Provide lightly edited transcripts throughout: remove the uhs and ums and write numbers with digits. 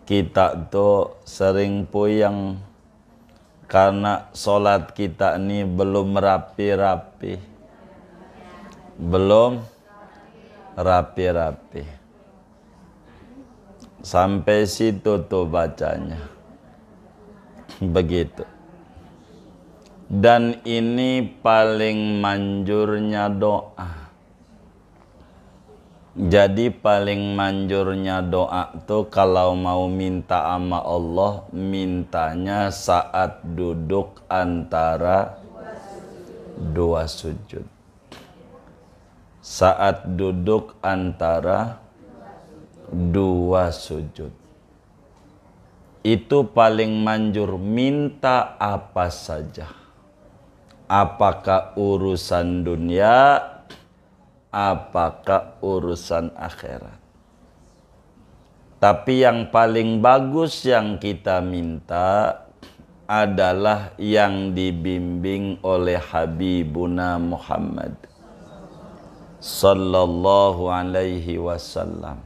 kita tuh sering puyeng karena sholat kita ini belum rapi-rapi. Belum rapi-rapi. Sampai situ tuh bacanya. Begitu. Dan ini paling manjurnya doa. Jadi paling manjurnya doa tuh kalau mau minta sama Allah, mintanya saat duduk antara dua sujud. Saat duduk antara dua sujud. Itu paling manjur, minta apa saja. Apakah urusan dunia, apakah urusan akhirat. Tapi yang paling bagus yang kita minta adalah yang dibimbing oleh Habibuna Muhammad sallallahu alaihi wasallam.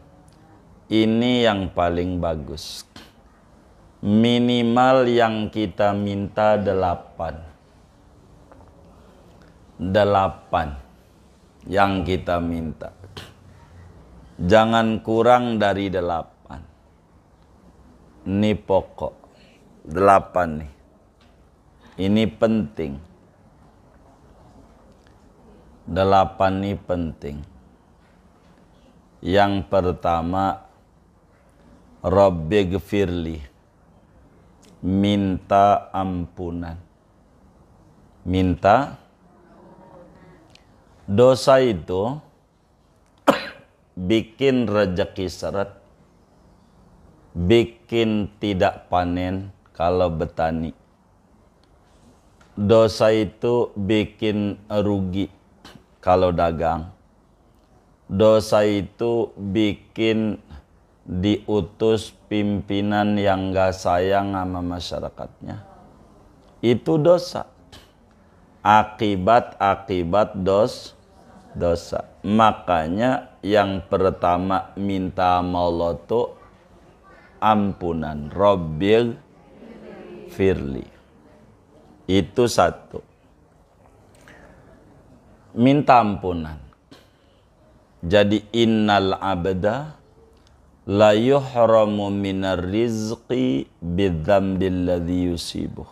Ini yang paling bagus. Minimal yang kita minta 8 yang kita minta. Jangan kurang dari 8. Ini pokok. 8 nih. Ini penting. 8 ini penting. Yang pertama, Rabbighfirli. Minta ampunan. Minta. Dosa itu bikin rezeki seret, bikin tidak panen kalau betani. Dosa itu bikin rugi kalau dagang. Dosa itu bikin diutus pimpinan yang gak sayang sama masyarakatnya. Itu dosa. Akibat dosa. Makanya yang pertama minta sama Allah tuh ampunan. Rabbighfirli. Itu satu. Minta ampunan. Jadi innal abda la yuhramu minar rizqi bidzambil ladzi yusibuh.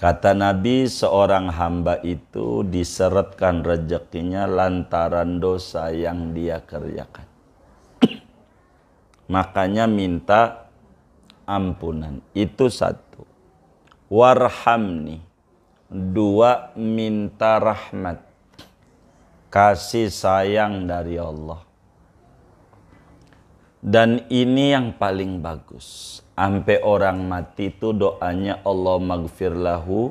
Kata Nabi, seorang hamba itu diseretkan rezekinya lantaran dosa yang dia kerjakan. Makanya minta ampunan. Itu satu. Warhamni. 2, minta rahmat. Kasih sayang dari Allah. Dan ini yang paling bagus. Sampai orang mati itu doanya Allah maghfir lahu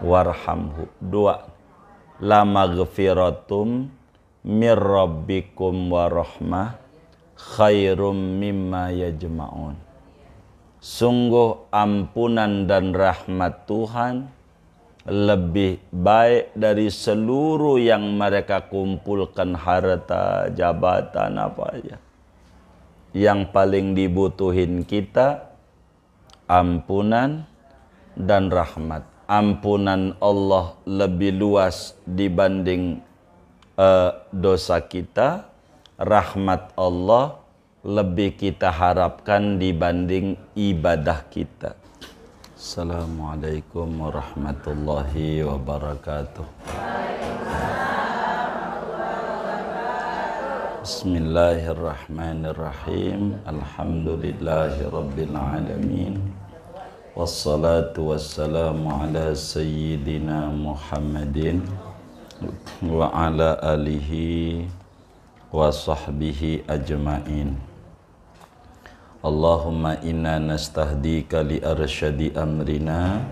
warhamhu. 2. La maghfiratum mir rabbikum warahmah khairum mimma yajma'un. Sungguh ampunan dan rahmat Tuhan lebih baik dari seluruh yang mereka kumpulkan, harta, jabatan, apa aja. Yang paling dibutuhin kita ampunan dan rahmat. Ampunan Allah lebih luas dibanding dosa kita. Rahmat Allah lebih kita harapkan dibanding ibadah kita. Assalamualaikum warahmatullahi wabarakatuh. Bismillahirrahmanirrahim. Alhamdulillahi rabbil alamin. Wassalatu wassalamu ala sayyidina Muhammadin wa ala alihi wa sahbihi ajma'in. Allahumma inna nastahdika li arsyadi amrina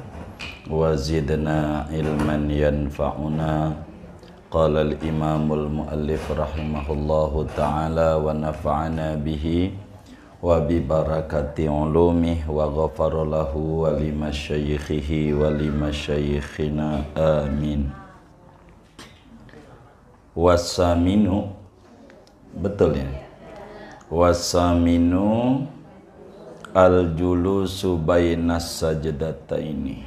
wa zidna ilman yanfa'una. Qala al-imamul muallif rahimahullahu ta'ala wa nafa'ana bihi wa bi barakati ulumih wa ghafara lahu wa li masyayikhihi wa li masyayikhina amin. Wasaminu, betul ya? Wasaminu al-julusu bainas sajdataini.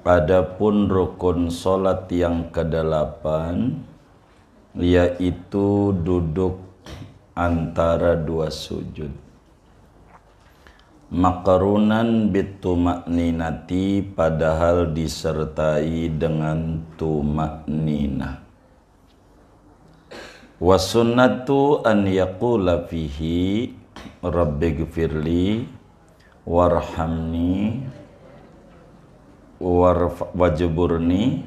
Adapun rukun salat yang kedelapan yaitu duduk antara dua sujud. Maqrunan bituma'ninati, padahal disertai dengan tuma'ninah. Wasunnatu an yaqula fihi rabbighfirli warhamni wajburni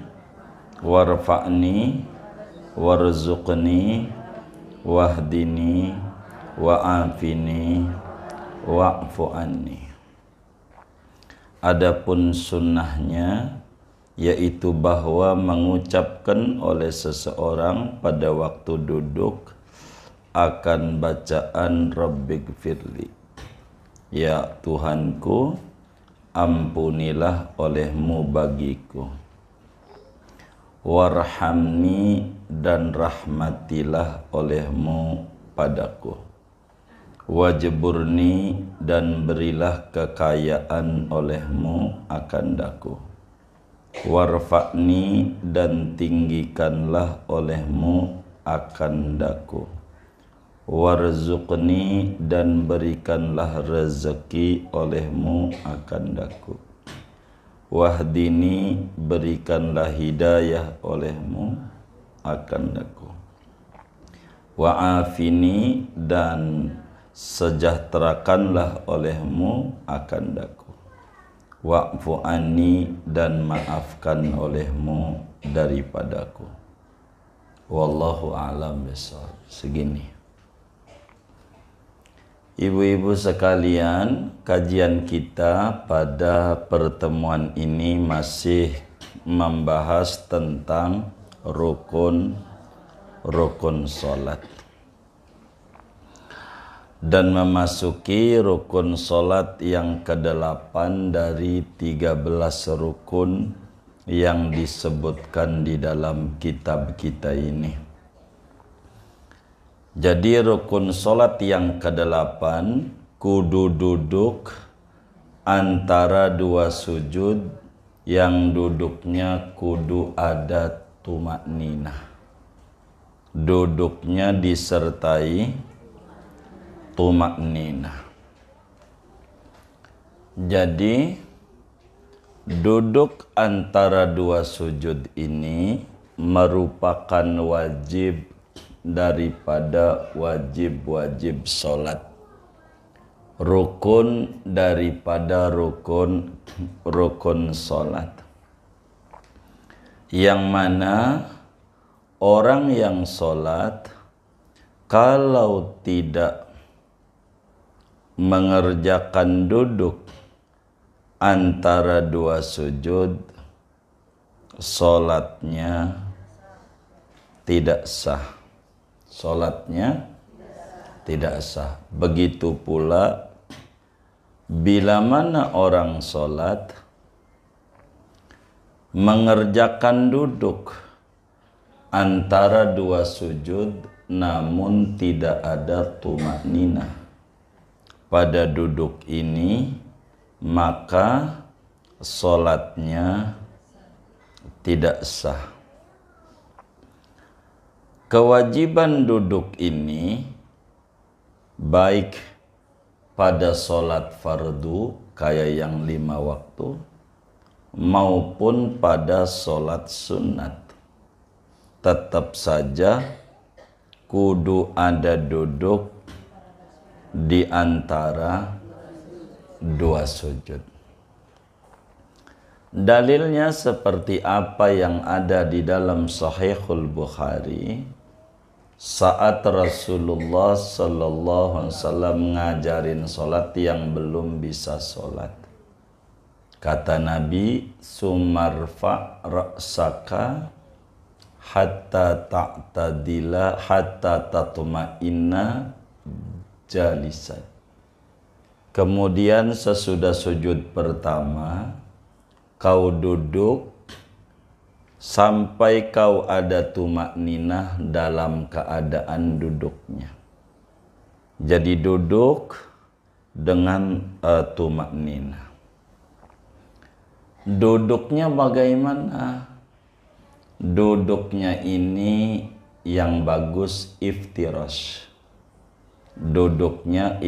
warfa'ni warzuqni wahdini wa'afini wa'fu anni. Adapun sunnahnya yaitu bahwa mengucapkan oleh seseorang pada waktu duduk akan bacaan Rabbighfirli, ya Tuhanku, ampunilah olehmu bagiku. Warhamni, dan rahmatilah olehmu padaku. Wajburni, dan berilah kekayaan olehmu akan daku. Warfa'ni, dan tinggikanlah olehmu akan daku. Warzuqni, dan berikanlah rezeki olehmu akan daku. Wahdini, berikanlah hidayah olehmu akan daku. Wa'afini, dan sejahterakanlah olehmu akan daku. Wa'fu anni, dan maafkan olehmu daripadaku. Wallahu a'lam bishawab. Segini. Ibu-ibu sekalian, kajian kita pada pertemuan ini masih membahas tentang rukun salat. Dan memasuki rukun salat yang ke-8 dari 13 rukun yang disebutkan di dalam kitab kita ini. Jadi rukun salat yang ke-8 kudu duduk antara dua sujud yang duduknya kudu ada tuma'ninah. Duduknya disertai tuma'ninah. Jadi duduk antara dua sujud ini merupakan wajib daripada wajib-wajib salat. Rukun daripada rukun salat. Yang mana orang yang salat kalau tidak mengerjakan duduk antara dua sujud, salatnya tidak sah. Salatnya tidak sah. Begitu pula bila mana orang salat mengerjakan duduk antara dua sujud namun tidak ada tuma'ninah pada duduk ini, maka salatnya tidak sah. Kewajiban duduk ini baik pada salat fardu kayak yang 5 waktu maupun pada salat sunat, tetap saja kudu ada duduk di antara dua sujud. Dalilnya seperti apa yang ada di dalam Sahihul Bukhari saat Rasulullah sallallahu alaihi wasallam ngajarin salat yang belum bisa salat. Kata Nabi, "Sumarfa ra'saka hatta ta'tadila hatta tatma'inna jalisan." Kemudian sesudah sujud pertama, kau duduk sampai kau ada tuma'ninah dalam keadaan duduknya. Jadi duduk dengan tumak nina. Duduknya bagaimana? Duduknya ini yang bagus iftirash. Duduknya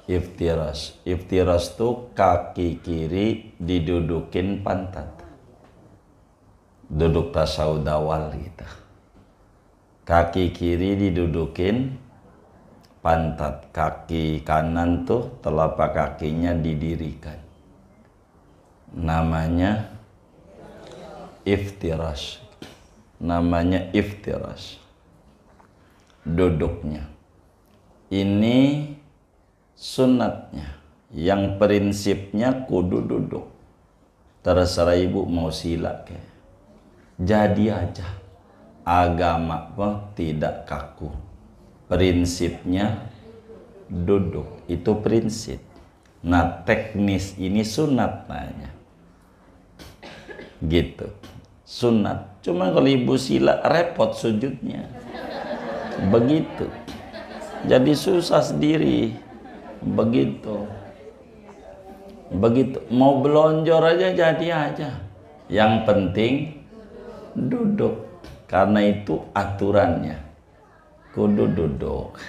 iftirash. Iftirash tuh kaki kiri didudukin pantat. Duduk tasawuf awal gitu. Kaki kiri didudukin pantat. Kaki kanan tuh telapak kakinya didirikan. Namanya iftirash. Namanya iftirash. Duduknya. Ini sunatnya. Yang prinsipnya kudu duduk. Terserah ibu mau sila ke. Jadi aja. Agama pun tidak kaku. Prinsipnya duduk. Itu prinsip. Nah teknis ini sunat namanya. Gitu. Sunat. Cuma kalau ibu sila repot sujudnya. Begitu. Jadi susah sendiri. Begitu. Begitu. Mau belonjor aja jadi aja. Yang penting duduk. Karena itu aturannya. Kudu duduk.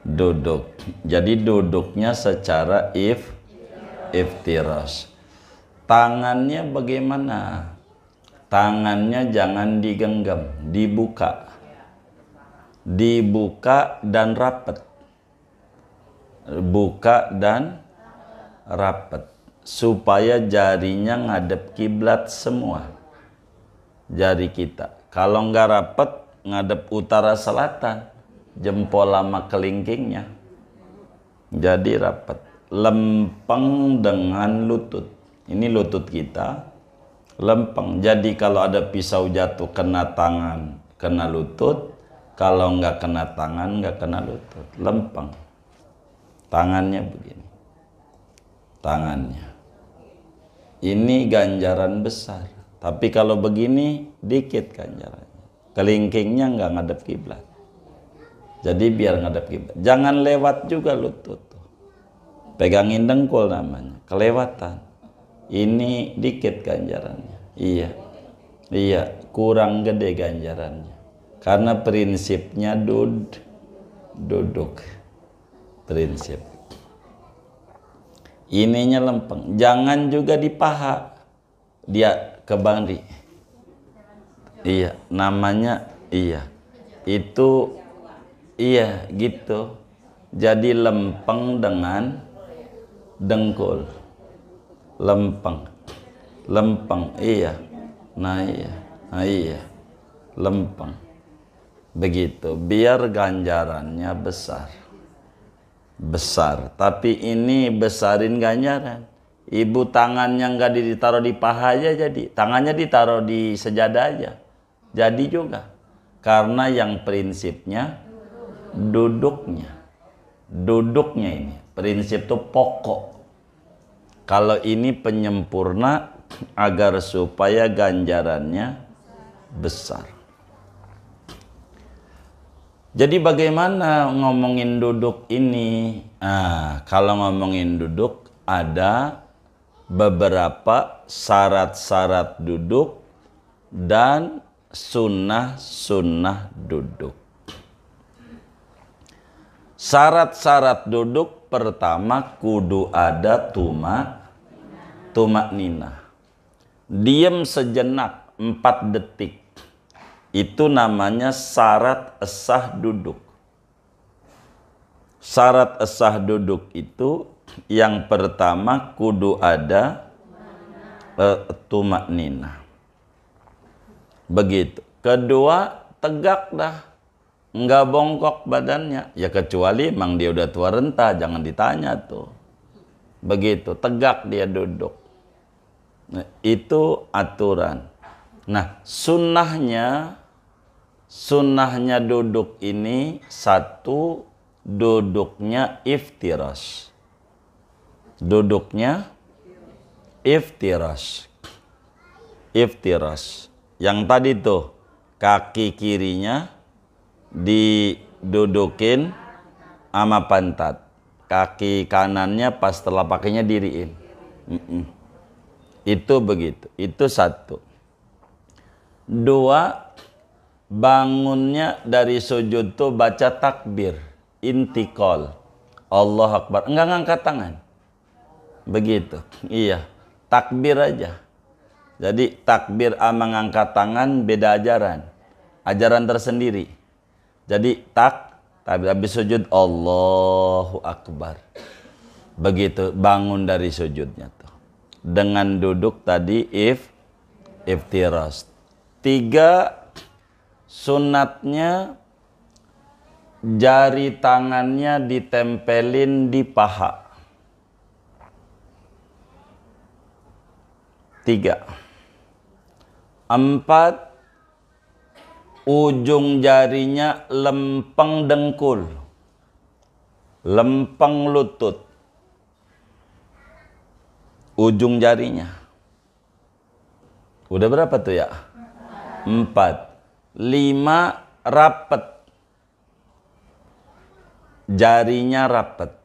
Duduk. Jadi duduknya secara iftirash. Tangannya bagaimana? Tangannya jangan digenggam, dibuka. Dibuka dan rapat. Buka dan rapat. Supaya jarinya ngadep kiblat semua. Jari kita. Kalau nggak rapat, ngadep utara selatan. Jempol sama kelingkingnya. Jadi rapat. Lempeng dengan lutut. Ini lutut kita. Lempeng. Jadi kalau ada pisau jatuh kena tangan, kena lutut. Kalau nggak kena tangan, nggak kena lutut. Lempeng. Tangannya begini. Tangannya. Ini ganjaran besar. Tapi kalau begini, dikit ganjarannya. Kelingkingnya nggak ngadep kiblat. Jadi biar ngadep kiblat. Jangan lewat juga lutut. Pegangin dengkul namanya. Kelewatan. Ini dikit ganjarannya. Iya. Iya. Kurang gede ganjarannya. Karena prinsipnya duduk. Prinsip. Ininya lempeng. Jangan juga di paha. Dia ke bandi. Iya. Namanya iya. Itu iya gitu. Jadi lempeng dengan dengkul. Lempeng. Lempeng. Iya. Nah iya. Nah iya. Lempeng. Begitu. Biar ganjarannya besar. Besar. Tapi ini besarin ganjaran. Ibu tangannya nggak ditaruh di paha aja jadi. Tangannya ditaruh di sejadah aja. Jadi juga. Karena yang prinsipnya duduknya. Duduknya ini. Prinsip itu pokok. Kalau ini penyempurna agar supaya ganjarannya besar. Jadi bagaimana ngomongin duduk ini? Kalau ngomongin duduk ada beberapa syarat-syarat duduk dan sunnah-sunnah duduk. Syarat-syarat duduk pertama kudu ada tumak nina. Diam sejenak 4 detik. Itu namanya syarat sah duduk. Syarat sah duduk itu yang pertama kudu ada tumak nina. Begitu. Kedua, tegak dah. Enggak bongkok badannya. Ya kecuali emang dia udah tua renta, jangan ditanya tuh. Begitu, tegak dia duduk. Nah, itu aturan. Nah, sunnahnya duduk ini satu, duduknya iftirash. Duduknya iftirash. Iftirash. Yang tadi tuh kaki kirinya didudukin sama pantat. kaki kanannya pas telapak kakinya diriin. Itu begitu. Itu satu. Dua, bangunnya dari sujud tuh baca takbir, intikal, Allah Akbar, enggak ngangkat tangan. Begitu. Iya, takbir aja. Jadi takbir sama ngangkat tangan beda ajaran. Ajaran tersendiri. Jadi tapi habis sujud Allahu Akbar. Begitu bangun dari sujudnya tuh. Dengan duduk tadi iftiras. 3, sunatnya jari tangannya ditempelin di paha. 3. 4, ujung jarinya lempeng dengkul, lempeng lutut, ujung jarinya. Udah berapa tuh ya? 4. 5, rapet, jarinya rapet,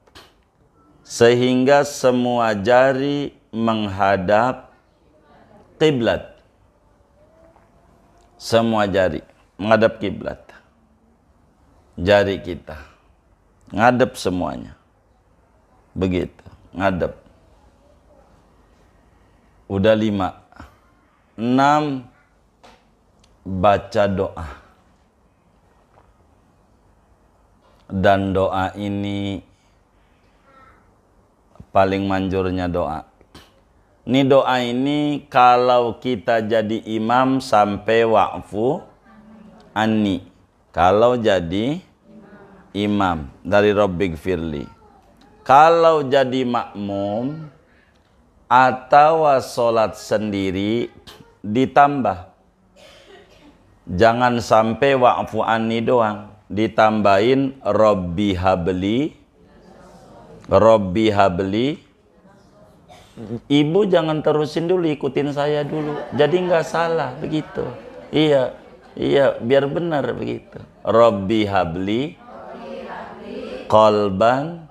sehingga semua jari menghadap kiblat. Semua jari menghadap kiblat. Jari kita ngadep semuanya. Begitu, ngadep. Udah 5. 6, baca doa. Dan doa ini paling manjurnya doa. Ini doa ini kalau kita jadi imam sampai wa'fu anni. Kalau jadi imam dari Rabbik firli. Kalau jadi makmum atau sholat sendiri ditambah. Jangan sampai wa'fu anni doang. Ditambahin Rabbi habli. Rabbi habli. Ibu jangan terusin dulu, ikutin saya dulu. Jadi nggak salah begitu. Iya, iya, biar benar begitu. Rabbi habli qalban.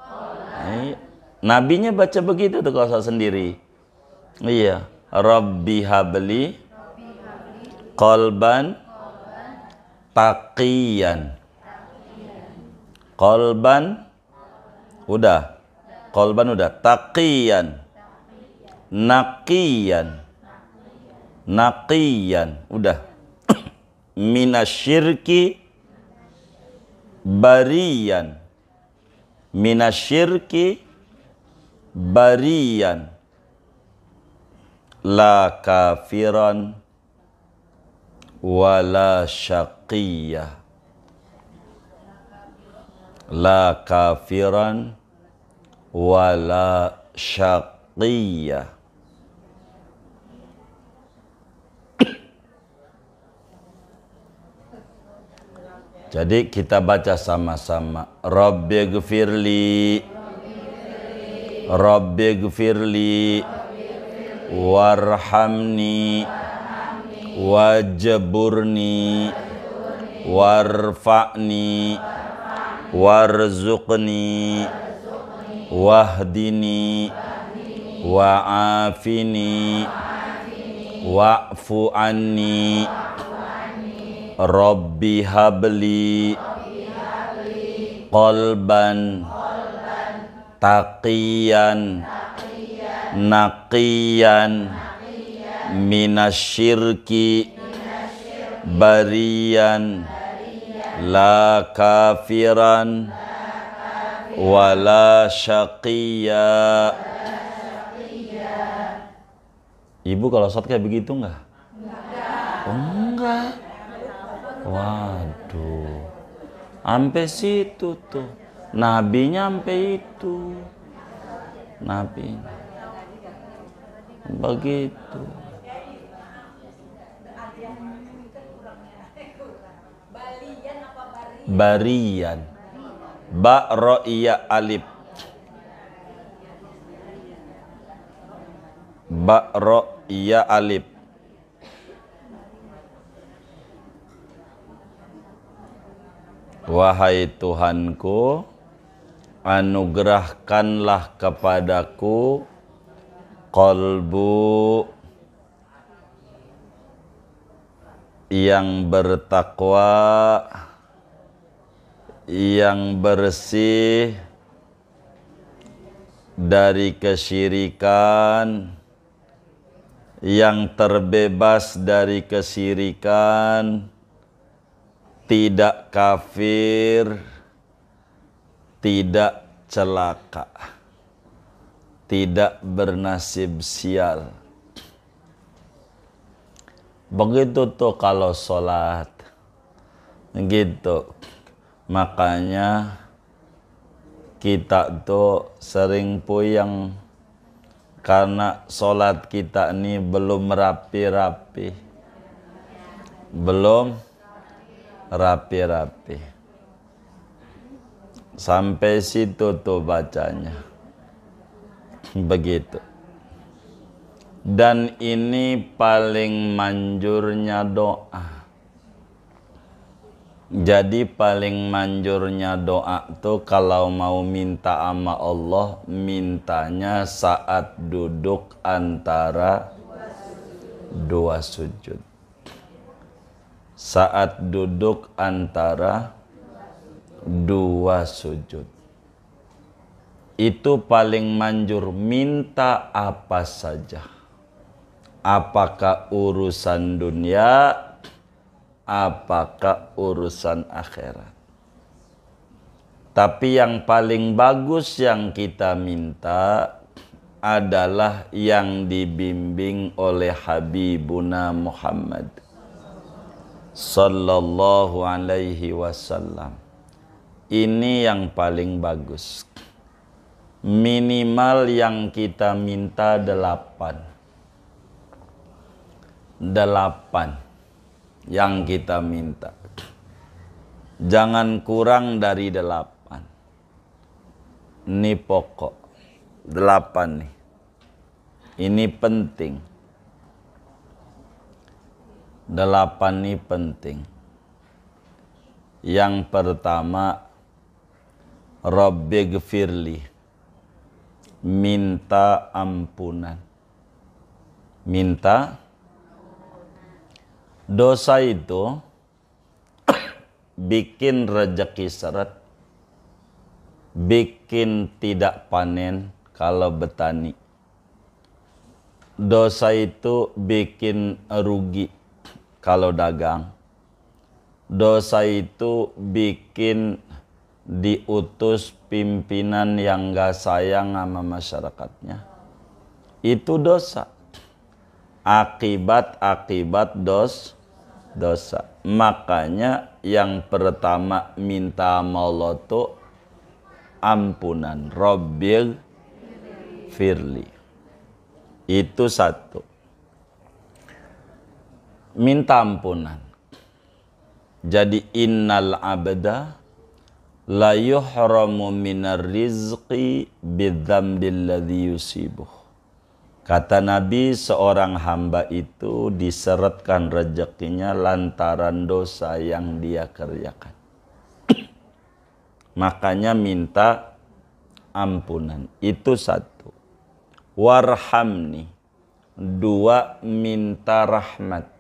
Nabinya baca begitu tuh kalau saya sendiri. Iya, Rabbi habli qalban taqiyan. Qalban udah. Qalban udah, taqiyan. Naqiyan. Naqiyan udah. Minasyirki bariyan. Minasyirki bariyan. La kafiran wala syaqiyah. La kafiran wala syaqiyah. Jadi kita baca sama-sama. Rabbighfirli, Rabbighfirli, warhamni, wajburni, warfa'ni, warzuqni, wahdini, wa'afini, wa'fu anni. Rabbi habli qalban taqiyan naqiyan minasyirki bariyan la kafiran wala syaqiyya. Ibu kalau sholat kayak begitu enggak? Enggak. Waduh, sampai situ tuh, nabinya sampai itu, nabi begitu. Barian, ba ro iya alif, ba ro iya alif. Wahai Tuhanku, anugerahkanlah kepadaku qalbu yang bertakwa, yang bersih dari kesyirikan, yang terbebas dari kesyirikan, tidak kafir, tidak celaka, tidak bernasib sial. Begitu tuh kalau sholat, gitu. Makanya kita tuh sering puyeng karena sholat kita ini belum rapi-rapi, belum rapi-rapi. Sampai situ tuh bacanya, begitu. Dan ini paling manjurnya doa. Jadi paling manjurnya doa tuh kalau mau minta sama Allah, mintanya saat duduk antara dua sujud. Saat duduk antara dua sujud. Itu paling manjur, minta apa saja. Apakah urusan dunia, apakah urusan akhirat. Tapi yang paling bagus yang kita minta adalah yang dibimbing oleh Habibuna Muhammad sallallahu alaihi wasallam. Ini yang paling bagus. Minimal yang kita minta 8 yang kita minta. Jangan kurang dari 8. Ini pokok. 8 nih. Ini penting. 8 ini penting. Yang pertama, Rabbighfirli. Minta ampunan. Minta. Dosa itu bikin rezeki seret, bikin tidak panen kalau betani. Dosa itu bikin rugi kalau dagang. Dosa itu bikin diutus pimpinan yang gak sayang sama masyarakatnya. Itu dosa. Akibat dosa. Makanya yang pertama minta sama Allah tuh ampunan. Rabbighfirli. Itu satu. Minta ampunan. Jadi innal abda la yuhramu minar rizqi bidzambil ladzi yusibuh. Kata Nabi, seorang hamba itu diseretkan rezekinya lantaran dosa yang dia kerjakan. Makanya minta ampunan. Itu satu. Warhamni. 2, minta rahmat.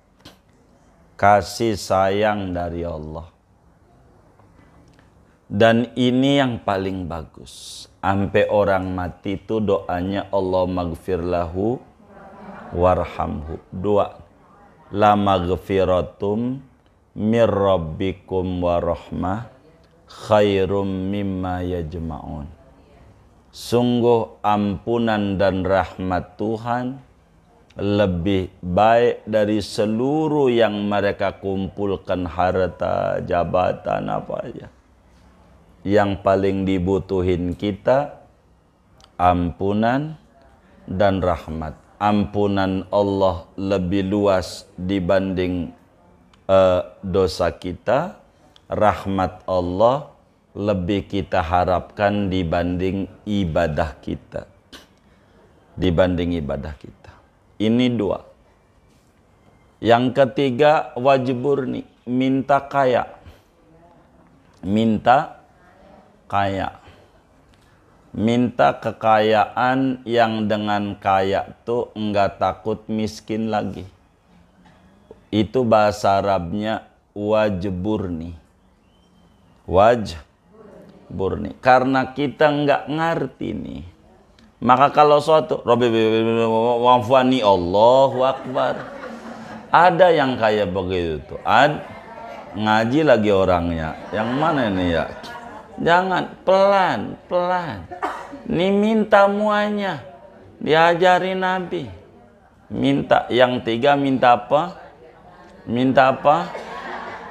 Kasih sayang dari Allah. Dan ini yang paling bagus. Sampai orang mati itu doanya Allah maghfir lahu warhamhu. 2. La maghfiratum mir rabbikum warahmah khairum mimma yajma'un. Sungguh ampunan dan rahmat Tuhan lebih baik dari seluruh yang mereka kumpulkan, harta, jabatan, apa aja. Yang paling dibutuhin kita ampunan dan rahmat. Ampunan Allah lebih luas dibanding dosa kita. Rahmat Allah lebih kita harapkan dibanding ibadah kita. Ini 2. Yang ketiga, wajburni, minta kaya. Minta kekayaan yang dengan kaya tuh enggak takut miskin lagi. Itu bahasa Arabnya wajburni. Wajburni. Karena kita enggak ngerti nih. Maka kalau suatu Rabbi wafani Allahu Akbar. Ada yang kayak begitu tuh. Ngaji lagi orangnya. Yang mana ini ya? Jangan, pelan. Ini minta muanya. Diajari Nabi. Minta yang tiga, minta apa? Minta apa?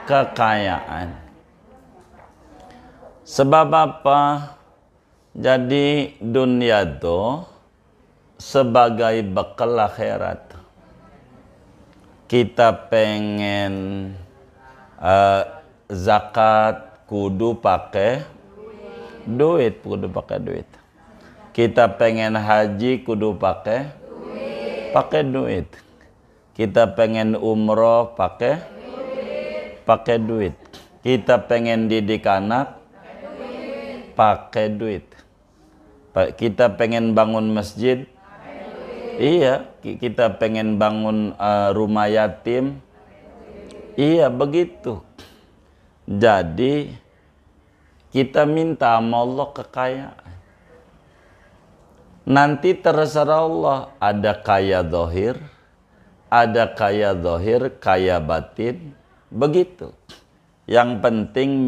Kekayaan. Sebab apa? Jadi dunia itu sebagai bekal akhirat. Kita pengen zakat kudu pakai duit, kita pengen haji kudu pakai duit, kita pengen umroh pakai duit, kita pengen didik anak pakai duit, kita pengen bangun masjid, iya, kita pengen bangun rumah yatim, iya begitu. Jadi kita minta sama Allah kekayaan. Nanti terserah Allah, ada kaya zahir, ada kaya zahir, kaya batin, begitu. Yang penting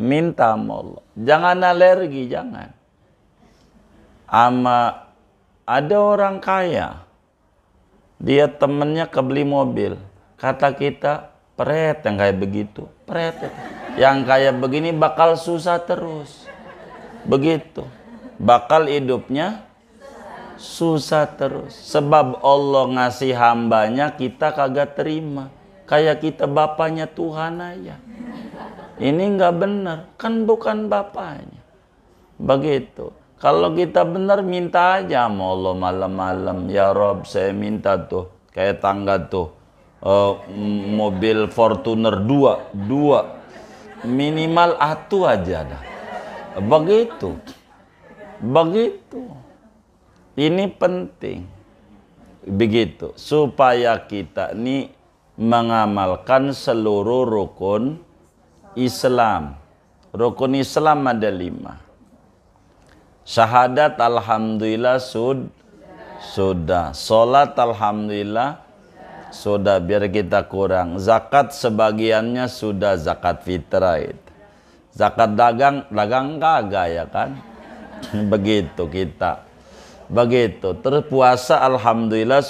minta sama Allah. Jangan alergi, jangan. Ada orang kaya, dia temennya kebeli mobil, kata kita, pret yang kayak begitu, pret. Yang kayak begini bakal susah terus. Begitu. Bakal hidupnya susah terus. Sebab Allah ngasih hambanya kita kagak terima. Kayak kita bapaknya Tuhan aja. Ini nggak benar. Kan bukan bapaknya. Begitu. Kalau kita benar minta aja sama Allah malam-malam. Ya Rob, saya minta tuh. Kayak tangga tuh. Mobil Fortuner 2 minimal atu aja dah. Begitu. Ini penting. Begitu. Supaya kita ini mengamalkan seluruh rukun Islam. Rukun Islam ada 5. Syahadat alhamdulillah sudah. Salat alhamdulillah sudah, biar kita kurang. Zakat sebagiannya sudah, zakat fitrah itu. Zakat dagang kagak ya kan? Begitu kita. Begitu. Terus puasa alhamdulillah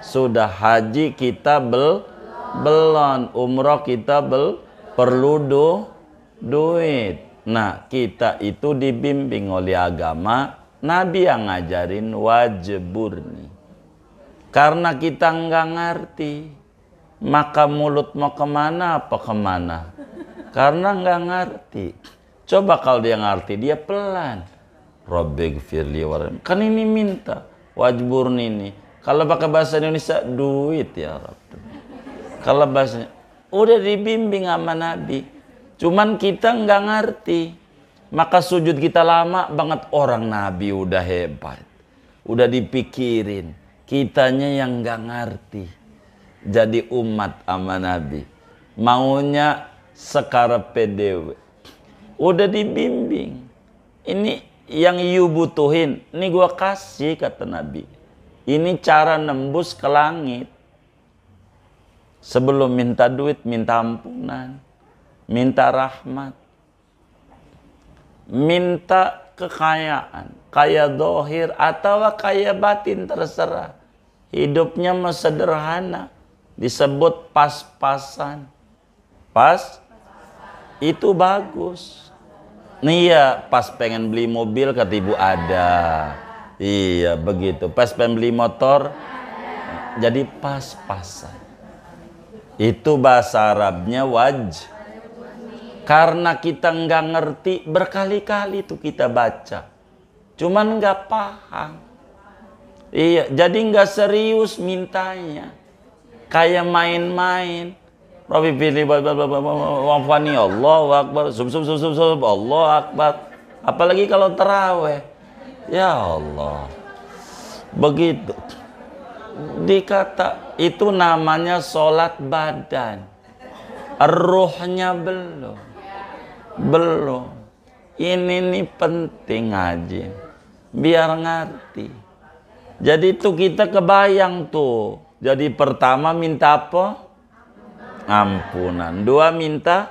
sudah. Haji kita belum. Umroh kita perlu duit. Nah, kita itu dibimbing oleh agama. Nabi yang ngajarin wajburni. Karena kita nggak ngerti, maka mulut mau kemana apa kemana. Karena nggak ngerti. Coba kalau dia ngerti, dia pelan. Rabbighfirli warham. Kan ini minta wajburni ini. Kalau pakai bahasa Indonesia, duit ya Rabb. Kalau bahasanya, udah dibimbing sama Nabi. Cuman kita nggak ngerti. Maka sujud kita lama banget. Orang Nabi udah hebat. Udah dipikirin. Kitanya yang nggak ngerti. Jadi umat sama Nabi. Maunya sekarepe dewe. Udah dibimbing. Ini yang you butuhin. Ini gua kasih, kata Nabi. Ini cara nembus ke langit. Sebelum minta duit, minta ampunan. Minta rahmat. Minta kekayaan. Kaya dohir atau kaya batin, terserah. Hidupnya mah sederhana. Disebut pas-pasan. Pas? Itu bagus. Nih ya, pas pengen beli mobil kata ibu ada. Iya begitu. Pas pengen beli motor, jadi pas-pasan. Itu bahasa Arabnya Karena kita nggak ngerti, berkali-kali tuh kita baca. Cuman nggak paham. Iya, jadi nggak serius mintanya. Kayak main-main. Rabbi pilih wafani Allahu Akbar. Allahu Akbar. Apalagi kalau taraweh. Ya Allah. Begitu. Dikata itu namanya sholat badan. Ruhnya belum. Belum. Ini nih penting ngaji. Biar ngerti. Jadi itu kita kebayang tuh. Jadi pertama minta apa? Ampunan. 2 minta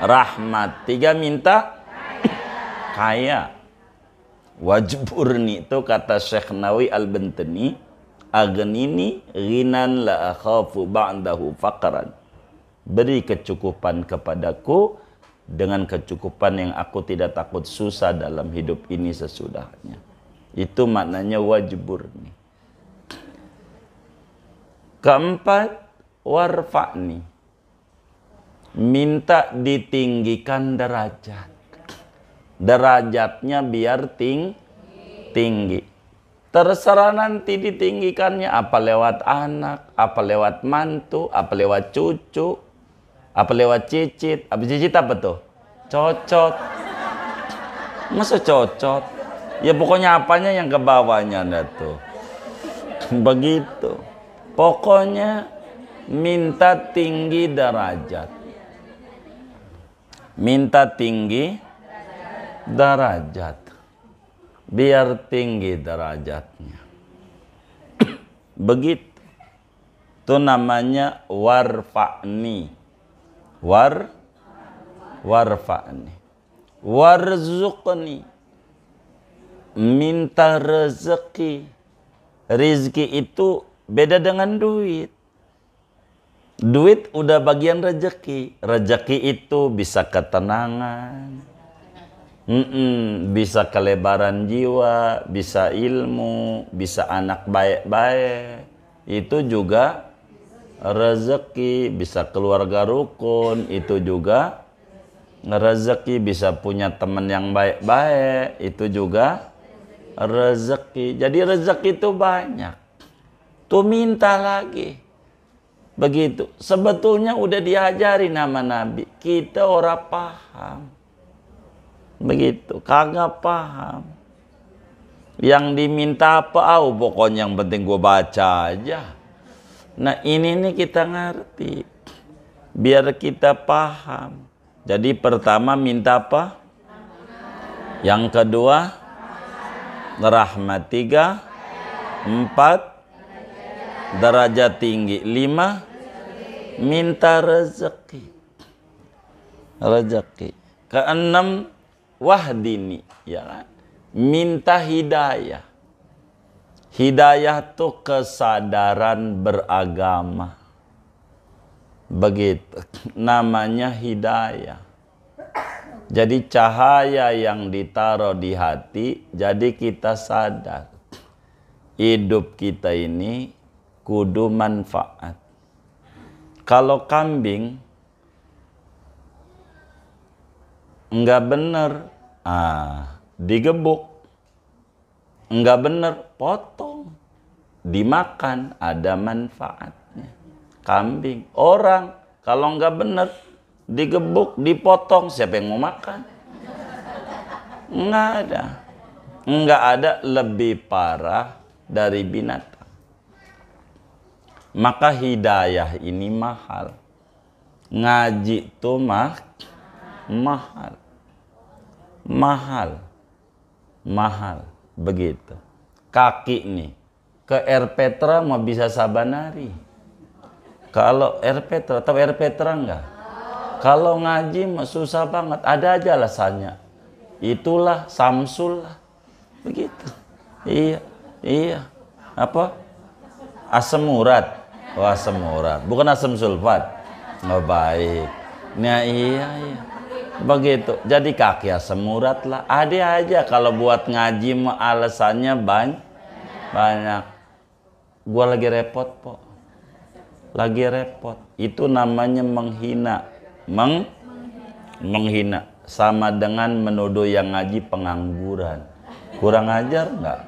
rahmat. 3 minta kaya. Wajburni itu kata Syekh Nawawi Al-Bantani, aghnini ghinan la akhafu ba'dahu faqran. Beri kecukupan kepadaku dengan kecukupan yang aku tidak takut susah dalam hidup ini sesudahnya. Itu maknanya wajburni. Keempat, warfa'ni. Minta ditinggikan derajat. Derajatnya biar tinggi. Terserah nanti ditinggikannya apa lewat anak, apa lewat mantu, apa lewat cucu, apa lewat cicit. Apa cicit apa tuh? Cocot. Masa cocot? Ya pokoknya apanya yang ke bawahnya dah tuh. Begitu. Pokoknya minta tinggi derajat. Minta tinggi derajat. Biar tinggi derajatnya. Begitu. Itu namanya warfa'ni. Warfa'ni. Warzuqni. Minta rezeki. Rizki itu beda dengan duit. Duit udah bagian rezeki. Rezeki itu bisa ketenangan, bisa kelebaran jiwa, bisa ilmu, bisa anak baik-baik. Itu juga rezeki. Bisa keluarga rukun, itu juga rezeki. Bisa punya teman yang baik-baik, itu juga rezeki. Jadi rezeki itu banyak. Tuh minta lagi. Begitu. Sebetulnya udah diajari nama Nabi. Kita orang paham. Begitu. Kagak paham. Yang diminta apa? Pokoknya yang penting gue baca aja. Nah ini nih kita ngerti. Biar kita paham. Jadi pertama minta apa? Yang kedua rahmat. 3, 4 derajat tinggi. 5 minta rezeki. Keenam wahdini, ya kan? Minta hidayah. Hidayah tuh kesadaran beragama. Begitu. Namanya hidayah. Jadi cahaya yang ditaruh di hati, jadi kita sadar. Hidup kita ini kudu manfaat. Kalau kambing enggak bener, digebuk. Enggak bener, potong. Dimakan, ada manfaatnya. Kambing, orang kalau enggak bener, digebuk, dipotong, siapa yang mau makan? Enggak ada. Enggak ada lebih parah dari binatang. Maka hidayah ini mahal. Ngaji itu mahal. Begitu. Kaki nih ke Air Petra mau bisa sabanari. Kalau Air Petra, tahu Air Petra enggak? Kalau ngaji mah susah banget. Ada aja alasannya. Itulah Samsul lah. Begitu. Iya. Apa? Asam urat. Oh, asam urat. Bukan asam sulfat. Oh, baik. Nah, iya. Begitu. Jadi kaki asam urat lah. Ada aja kalau buat ngaji mah alasannya banyak. Gua lagi repot, Pok. Lagi repot. Itu namanya menghina. Menghina. Sama dengan menuduh yang ngaji pengangguran. Kurang ajar enggak?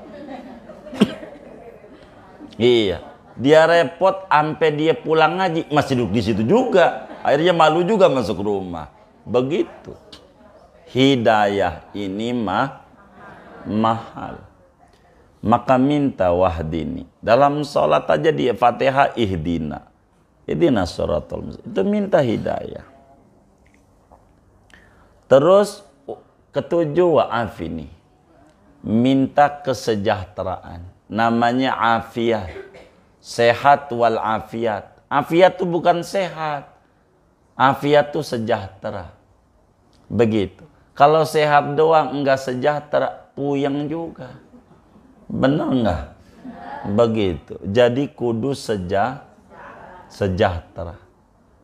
Iya. Dia repot sampai dia pulang ngaji masih duduk di situ juga. Akhirnya malu juga masuk rumah. Begitu. Hidayah ini mahal. Maka minta wahdini. Dalam sholat aja dia Fatihah ihdina. Ihdina shiratal mustaqim. Itu minta hidayah. Terus ketujuh wa'afini. Minta kesejahteraan. Namanya afiat. Sehat wal afiat. Afiat itu bukan sehat. Afiat itu sejahtera. Begitu. Kalau sehat doang enggak sejahtera, puyeng juga. Benar enggak? Begitu. Jadi kudu sejahtera.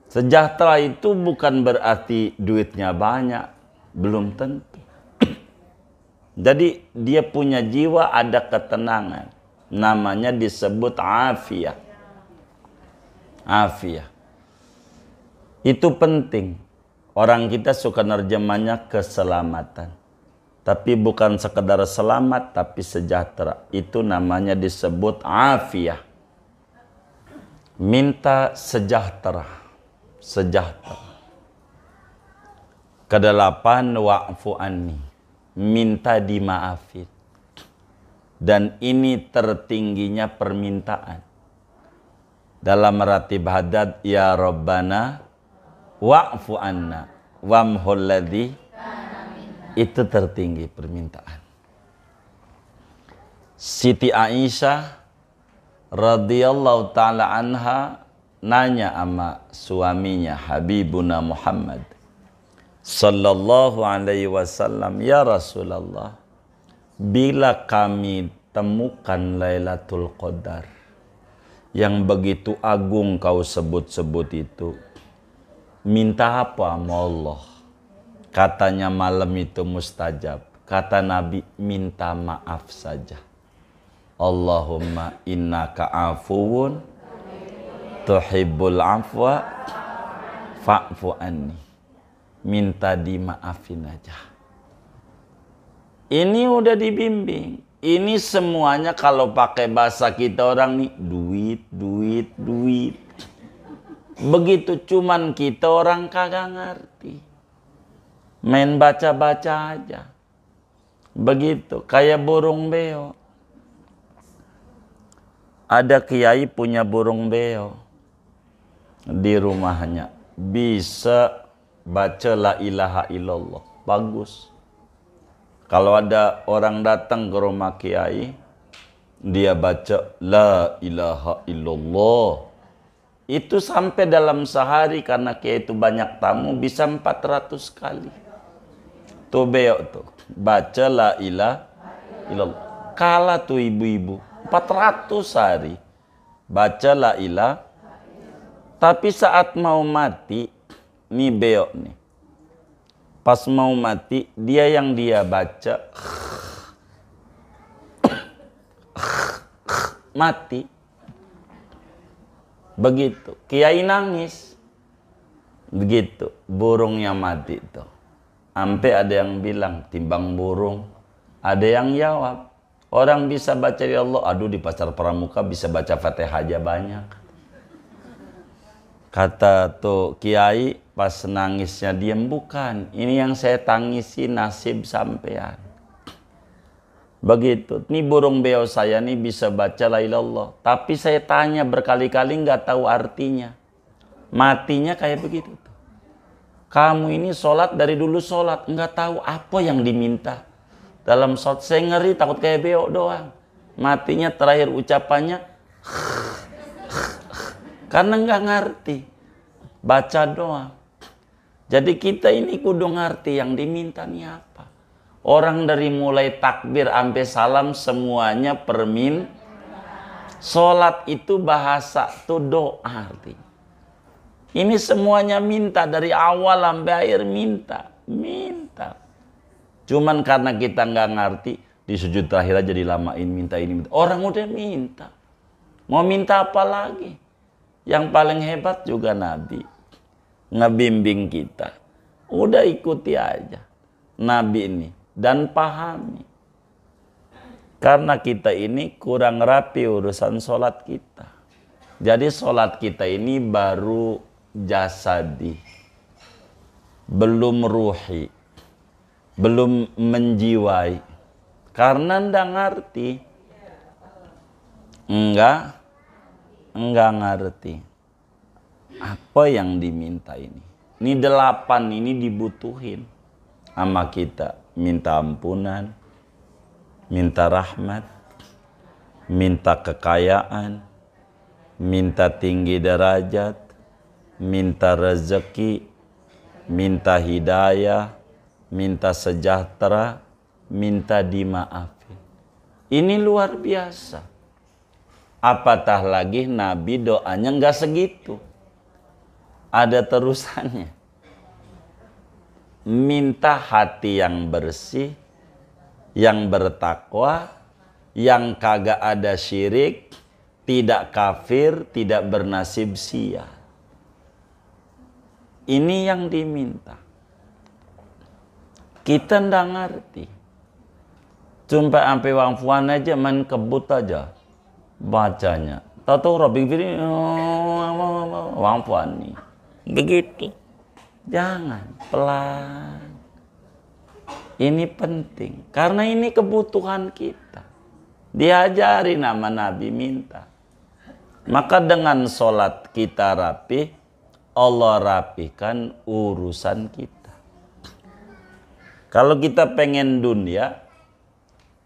Sejahtera itu bukan berarti duitnya banyak. Belum tentu. Jadi dia punya jiwa ada ketenangan. Namanya disebut afiat. Afiat. Itu penting. Orang kita suka nerjemahnya keselamatan. Tapi bukan sekedar selamat, tapi sejahtera. Itu namanya disebut afiah. Minta sejahtera. Sejahtera. Kedelapan, wa'fu anni. Minta dimaafin. Dan ini tertingginya permintaan. Dalam ratib hadad, ya Rabbana, wa'fu anna wamhul ladzi, itu tertinggi permintaan. Siti Aisyah radhiyallahu taala anha nanya sama suaminya Habibuna Muhammad sallallahu alaihi wasallam, ya Rasulullah, bila kami temukan Lailatul Qadar yang begitu agung kau sebut-sebut itu, minta apa sama Allah? Katanya malam itu mustajab. Kata Nabi, minta maaf saja. Allahumma innaka afuwun tuhibbul afwa fa'fu anni. Minta dimaafin aja. Ini udah dibimbing. Ini semuanya kalau pakai bahasa kita orang nih, duit. Begitu cuman kita orang kagak ngerti. Main baca-baca aja. Begitu, kayak burung beo. Ada kiai punya burung beo di rumahnya. Bisa baca la ilaha illallah. Bagus. Kalau ada orang datang ke rumah kiai, dia baca la ilaha illallah. Itu sampai dalam sehari, karena kiai itu banyak tamu, bisa 400 kali. Tuh beo tuh. Baca la ilaha illallah. Kalah tuh ibu-ibu. 400 hari. Baca la ilaha. Tapi saat mau mati, nih beo nih. Pas mau mati, dia yang dia baca. Mati. Begitu. Kiai nangis. Begitu. Burungnya mati tuh. Sampai ada yang bilang, timbang burung. Ada yang jawab. Orang bisa baca ya Allah. Aduh, di pasar pramuka bisa baca Fatihah aja banyak. Kata tuh kiai pas nangisnya diam, bukan. Ini yang saya tangisi nasib sampean. Begitu. Ini burung beo saya nih bisa baca la ilallah. Tapi saya tanya berkali-kali nggak tahu artinya. Matinya kayak begitu. Kamu ini sholat dari dulu sholat. Nggak tahu apa yang diminta. Dalam sholat saya ngeri takut kayak beo doang. Matinya terakhir ucapannya. Karena nggak ngerti. Baca doang. Jadi kita ini kudu ngerti yang diminta nih apa. Orang dari mulai takbir sampai salam semuanya permin. Sholat itu bahasa tuh doa artinya. Ini semuanya minta dari awal sampai akhir minta. Minta. Cuman karena kita nggak ngerti, di sujud terakhir aja dilamain minta ini minta. Orang udah minta. Mau minta apa lagi? Yang paling hebat juga Nabi. Ngebimbing kita. Udah ikuti aja Nabi ini. Dan pahami. Karena kita ini kurang rapi urusan sholat kita. Jadi sholat kita ini baru jasadi. Belum ruhi. belum menjiwai, karena ndak ngerti, enggak ngerti apa yang diminta ini. Ini 8 ini dibutuhin sama kita. Minta ampunan, minta rahmat, minta kekayaan, minta tinggi derajat, minta rezeki, minta hidayah, minta sejahtera, minta dimaafin. Ini luar biasa. Apatah lagi Nabi doanya nggak segitu. Ada terusannya. Minta hati yang bersih, yang bertakwa, yang kagak ada syirik, tidak kafir, tidak bernasib sia. Ini yang diminta. Kita ndak ngerti. Cuma sampai wang fuan aja main kebut aja bacanya. Tahu Rabbi Firi wang fuan nih. Begitu. Jangan, pelan. Ini penting karena ini kebutuhan kita. Diajari nama Nabi minta. Maka dengan sholat kita rapi, Allah rapikan urusan kita. Kalau kita pengen dunia,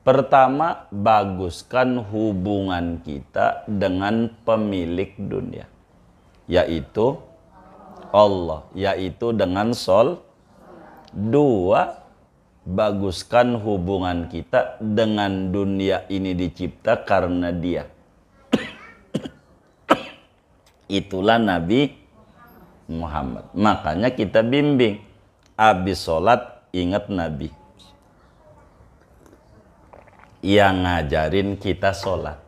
pertama baguskan hubungan kita dengan pemilik dunia, yaitu Allah, yaitu dengan sol. 2, baguskan hubungan kita dengan dunia ini dicipta karena Dia. Itulah Nabi Muhammad. Makanya kita bimbing, habis sholat ingat Nabi yang ngajarin kita sholat.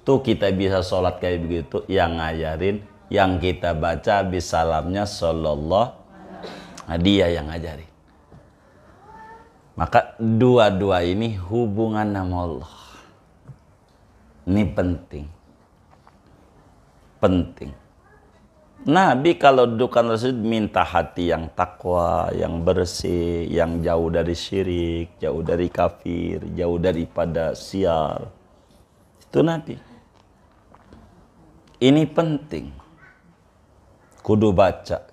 Tuh kita bisa sholat kayak begitu, yang ngajarin, yang kita baca habis salamnya sallallahu, dia yang ngajarin. Maka dua-dua ini hubungan sama Allah. Ini penting. Penting. Nabi kalau dudukan Rasul minta hati yang takwa, yang bersih, yang jauh dari syirik, jauh dari kafir, jauh daripada sial. Itu Nabi. Ini penting. Kudu baca.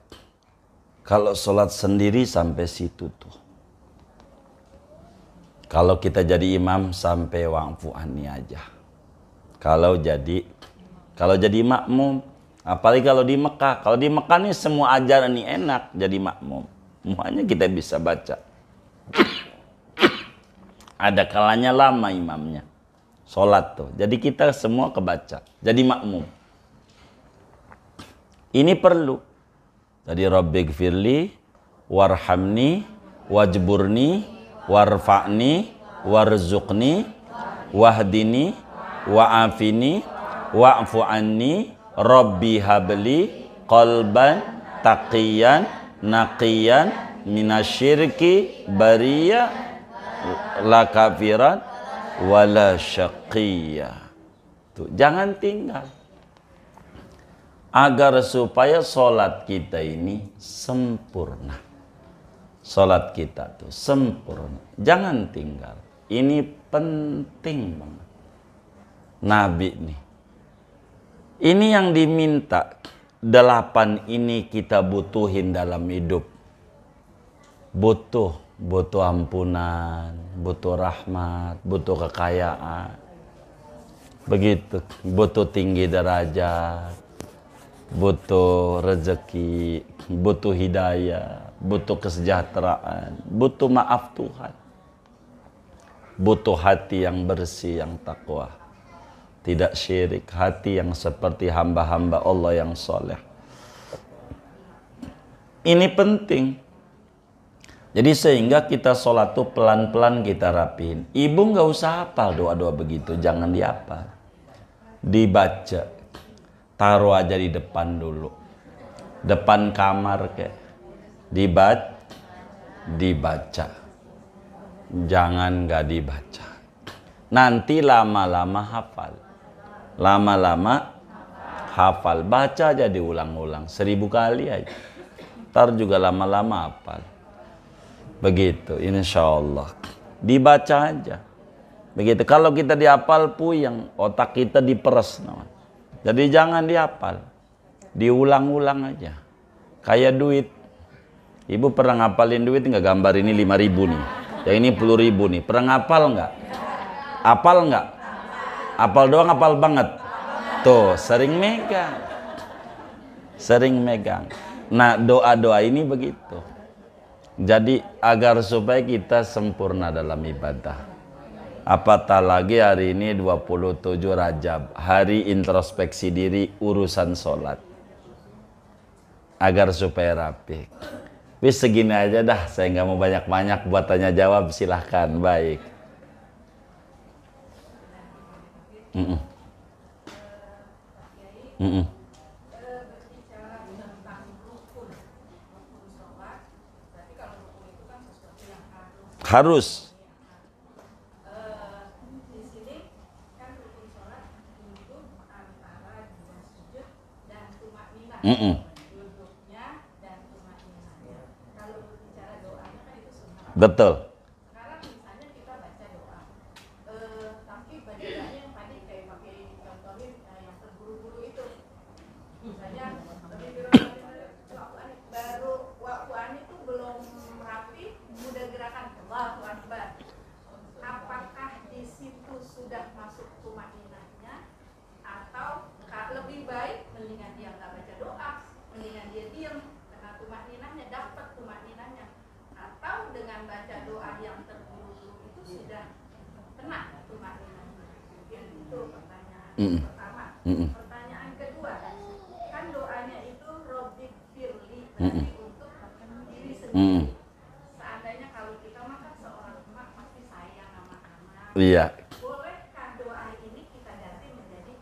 Kalau sholat sendiri sampai situ tuh. Kalau kita jadi imam sampai wangfu ani aja. Kalau jadi makmum, apalagi kalau di Mekah. Kalau di Mekah nih semua ajaran nih enak jadi makmum. Semuanya kita bisa baca. Ada kalanya lama imamnya. Sholat tuh. Jadi kita semua kebaca. Jadi makmum. Ini perlu. Jadi Rabbighfirli warhamni wajburni warfa'ni warzuqni wahdini wa'afini wa'fu anni Rabbi habli qalban taqiyan naqiyan minasyirki bariya la kafiran wala syaqiyya. Tuh, jangan tinggal. Agar supaya sholat kita ini sempurna. Sholat kita tuh sempurna. Jangan tinggal. Ini penting banget. Nabi nih. Ini yang diminta. 8 ini kita butuhin dalam hidup. Butuh ampunan, butuh rahmat, butuh kekayaan. Begitu. Butuh tinggi derajat. Butuh rezeki, butuh hidayah, butuh kesejahteraan, butuh maaf Tuhan. Butuh hati yang bersih, yang takwa. Tidak syirik, hati yang seperti hamba-hamba Allah yang soleh. Ini penting. Jadi sehingga kita sholat tuh pelan-pelan kita rapihin. Ibu nggak usah hafal doa-doa begitu, jangan dihafal. Dibaca. Taruh aja di depan dulu. Depan kamar kayak. Dibaca. Jangan nggak dibaca. Nanti lama-lama hafal. Lama-lama hafal. Baca aja diulang-ulang. 1000 kali aja. Ntar juga lama-lama hafal. Begitu, insya Allah. Dibaca aja. Begitu. Kalau kita dihafal puyeng, otak kita diperes. Jadi jangan dihafal. Diulang-ulang aja. Kayak duit. Ibu pernah ngapalin duit nggak? Gambar ini 5.000 nih. Yang ini 10.000 nih. Pernah ngapal nggak? Apal nggak? Apal doang, apal banget. Tuh, sering megang. Sering megang. Nah, doa-doa ini begitu. Jadi agar supaya kita sempurna dalam ibadah. Apatah lagi hari ini 27 Rajab, hari introspeksi diri urusan sholat. Agar supaya rapi. Wis segini aja dah, saya nggak mau banyak-banyak buat tanya jawab, silahkan. Baik. Harus. Di sini kan rukun sholat duduk antara dua sujud dan tumakninah. Duduknya dan tumakninah. Kalau bicara doanya kan itu sunnah. Betul. Sekarang misalnya kita baca doa, tapi bacanya yang tadi kayak pakai contohin yang terburu-buru itu. Misalnya baru waktu itu belum rapi, mudah gerakan Allahu Akbar. Apakah di situ sudah masuk tumakninahnya, atau lebih baik mendingan dia nggak baca doa, mendingan dia diam karena tumakninahnya, dapat tumakninahnya, atau dengan baca doa yang terburu-buru itu sudah kena tumakninahnya? Itu pertanyaan pertama. Pertanyaan kedua, kan doanya itu Robbik Firli, berarti untuk diri sendiri. Seandainya kalau kita makan seorang emak pasti sayang sama anak. Iya. Bolehkah doa ini kita ganti menjadi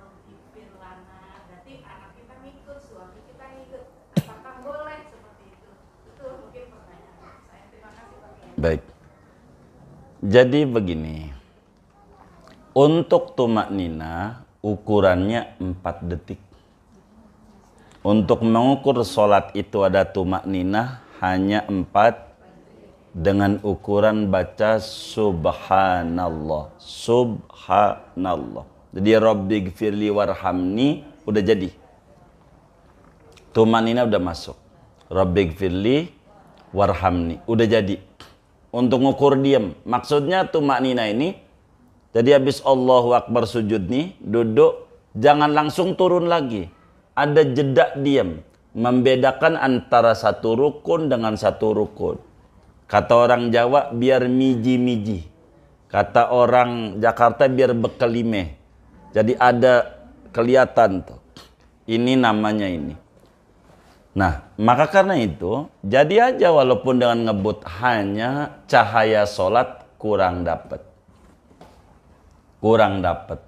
Robbik Firlana? Berarti anak kita ngikut, suami kita ngikut. Apakah boleh seperti itu? Itu mungkin pertanyaan saya. Terima kasih Pak Kiai. Baik. Jadi begini. Untuk tumaknina ukurannya 4 detik. Untuk mengukur sholat itu ada tumakninah hanya 4 dengan ukuran baca subhanallah. Subhanallah. Jadi Rabbighfirli warhamni udah jadi. Tumakninah udah masuk. Rabbighfirli warhamni udah jadi. Untuk ngukur diam. Maksudnya tumakninah ini, jadi habis Allahu Akbar sujud nih, duduk, jangan langsung turun lagi. Ada jeda diam, membedakan antara satu rukun dengan satu rukun. Kata orang Jawa, biar miji-miji. Kata orang Jakarta, biar bekelime. Jadi ada kelihatan tuh. Ini namanya ini. Nah, maka karena itu, jadi aja walaupun dengan ngebut hanya cahaya sholat kurang dapat. Kurang dapat.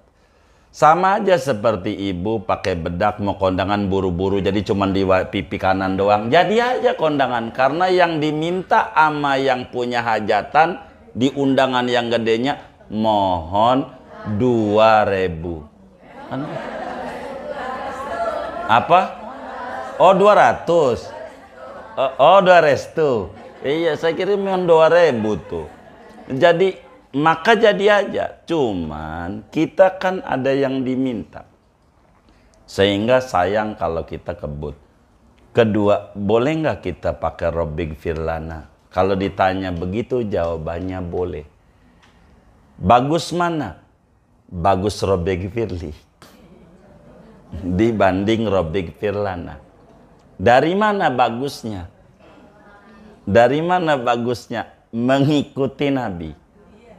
Sama aja seperti ibu pakai bedak mau kondangan buru-buru jadi cuma di pipi kanan doang. Jadi aja kondangan karena yang diminta ama yang punya hajatan di undangan yang gedenya mohon 2.000. Apa? Oh 200. Oh 200. Iya saya kira mohon 2.000 tuh. Jadi maka jadi aja, cuman kita kan ada yang diminta. Sehingga sayang kalau kita kebut. Kedua, boleh nggak kita pakai Rabbighfirlana? Kalau ditanya begitu, jawabannya boleh. Bagus mana? Bagus Rabbighfirli dibanding Rabbighfirlana. Dari mana bagusnya? Dari mana bagusnya? Mengikuti Nabi.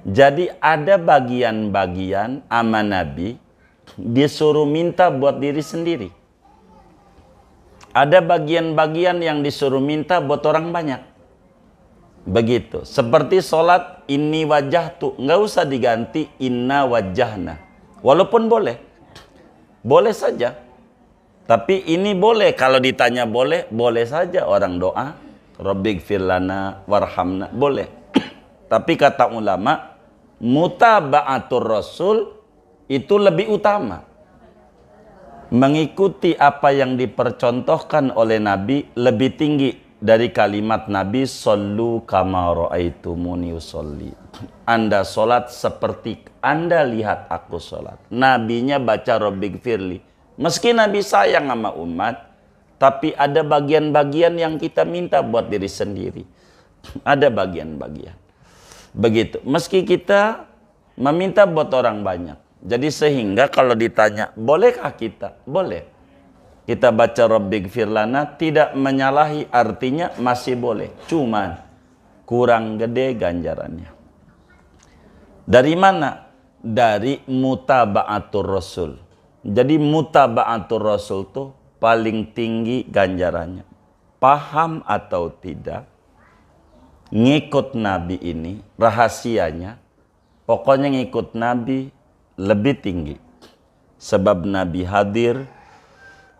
Jadi ada bagian-bagian ama Nabi disuruh minta buat diri sendiri. Ada bagian-bagian yang disuruh minta buat orang banyak. Begitu. Seperti sholat inni wajahtu. Nggak usah diganti inna wajahna. Walaupun boleh. Boleh saja. Tapi ini boleh. Kalau ditanya boleh, boleh saja orang doa. Rabbighfirlana warhamna. Boleh. Tapi kata ulama, mutaba'atur rasul itu lebih utama. Mengikuti apa yang dipercontohkan oleh Nabi lebih tinggi dari kalimat Nabi, sallu kama ra'aitumuni usolli. Anda sholat seperti Anda lihat aku sholat. Nabinya baca Rabbighfirli. Meski Nabi sayang sama umat, tapi ada bagian-bagian yang kita minta buat diri sendiri. Ada bagian-bagian. Begitu. Meski kita meminta buat orang banyak. Jadi sehingga kalau ditanya, bolehkah kita? Boleh. Kita baca Rabbighfir lana, tidak menyalahi, artinya masih boleh. Cuman kurang gede ganjarannya. Dari mana? Dari mutaba'atur Rasul. Jadi mutaba'atur Rasul tuh paling tinggi ganjarannya. Paham atau tidak, ngikut Nabi ini, rahasianya, pokoknya ngikut Nabi lebih tinggi. Sebab Nabi hadir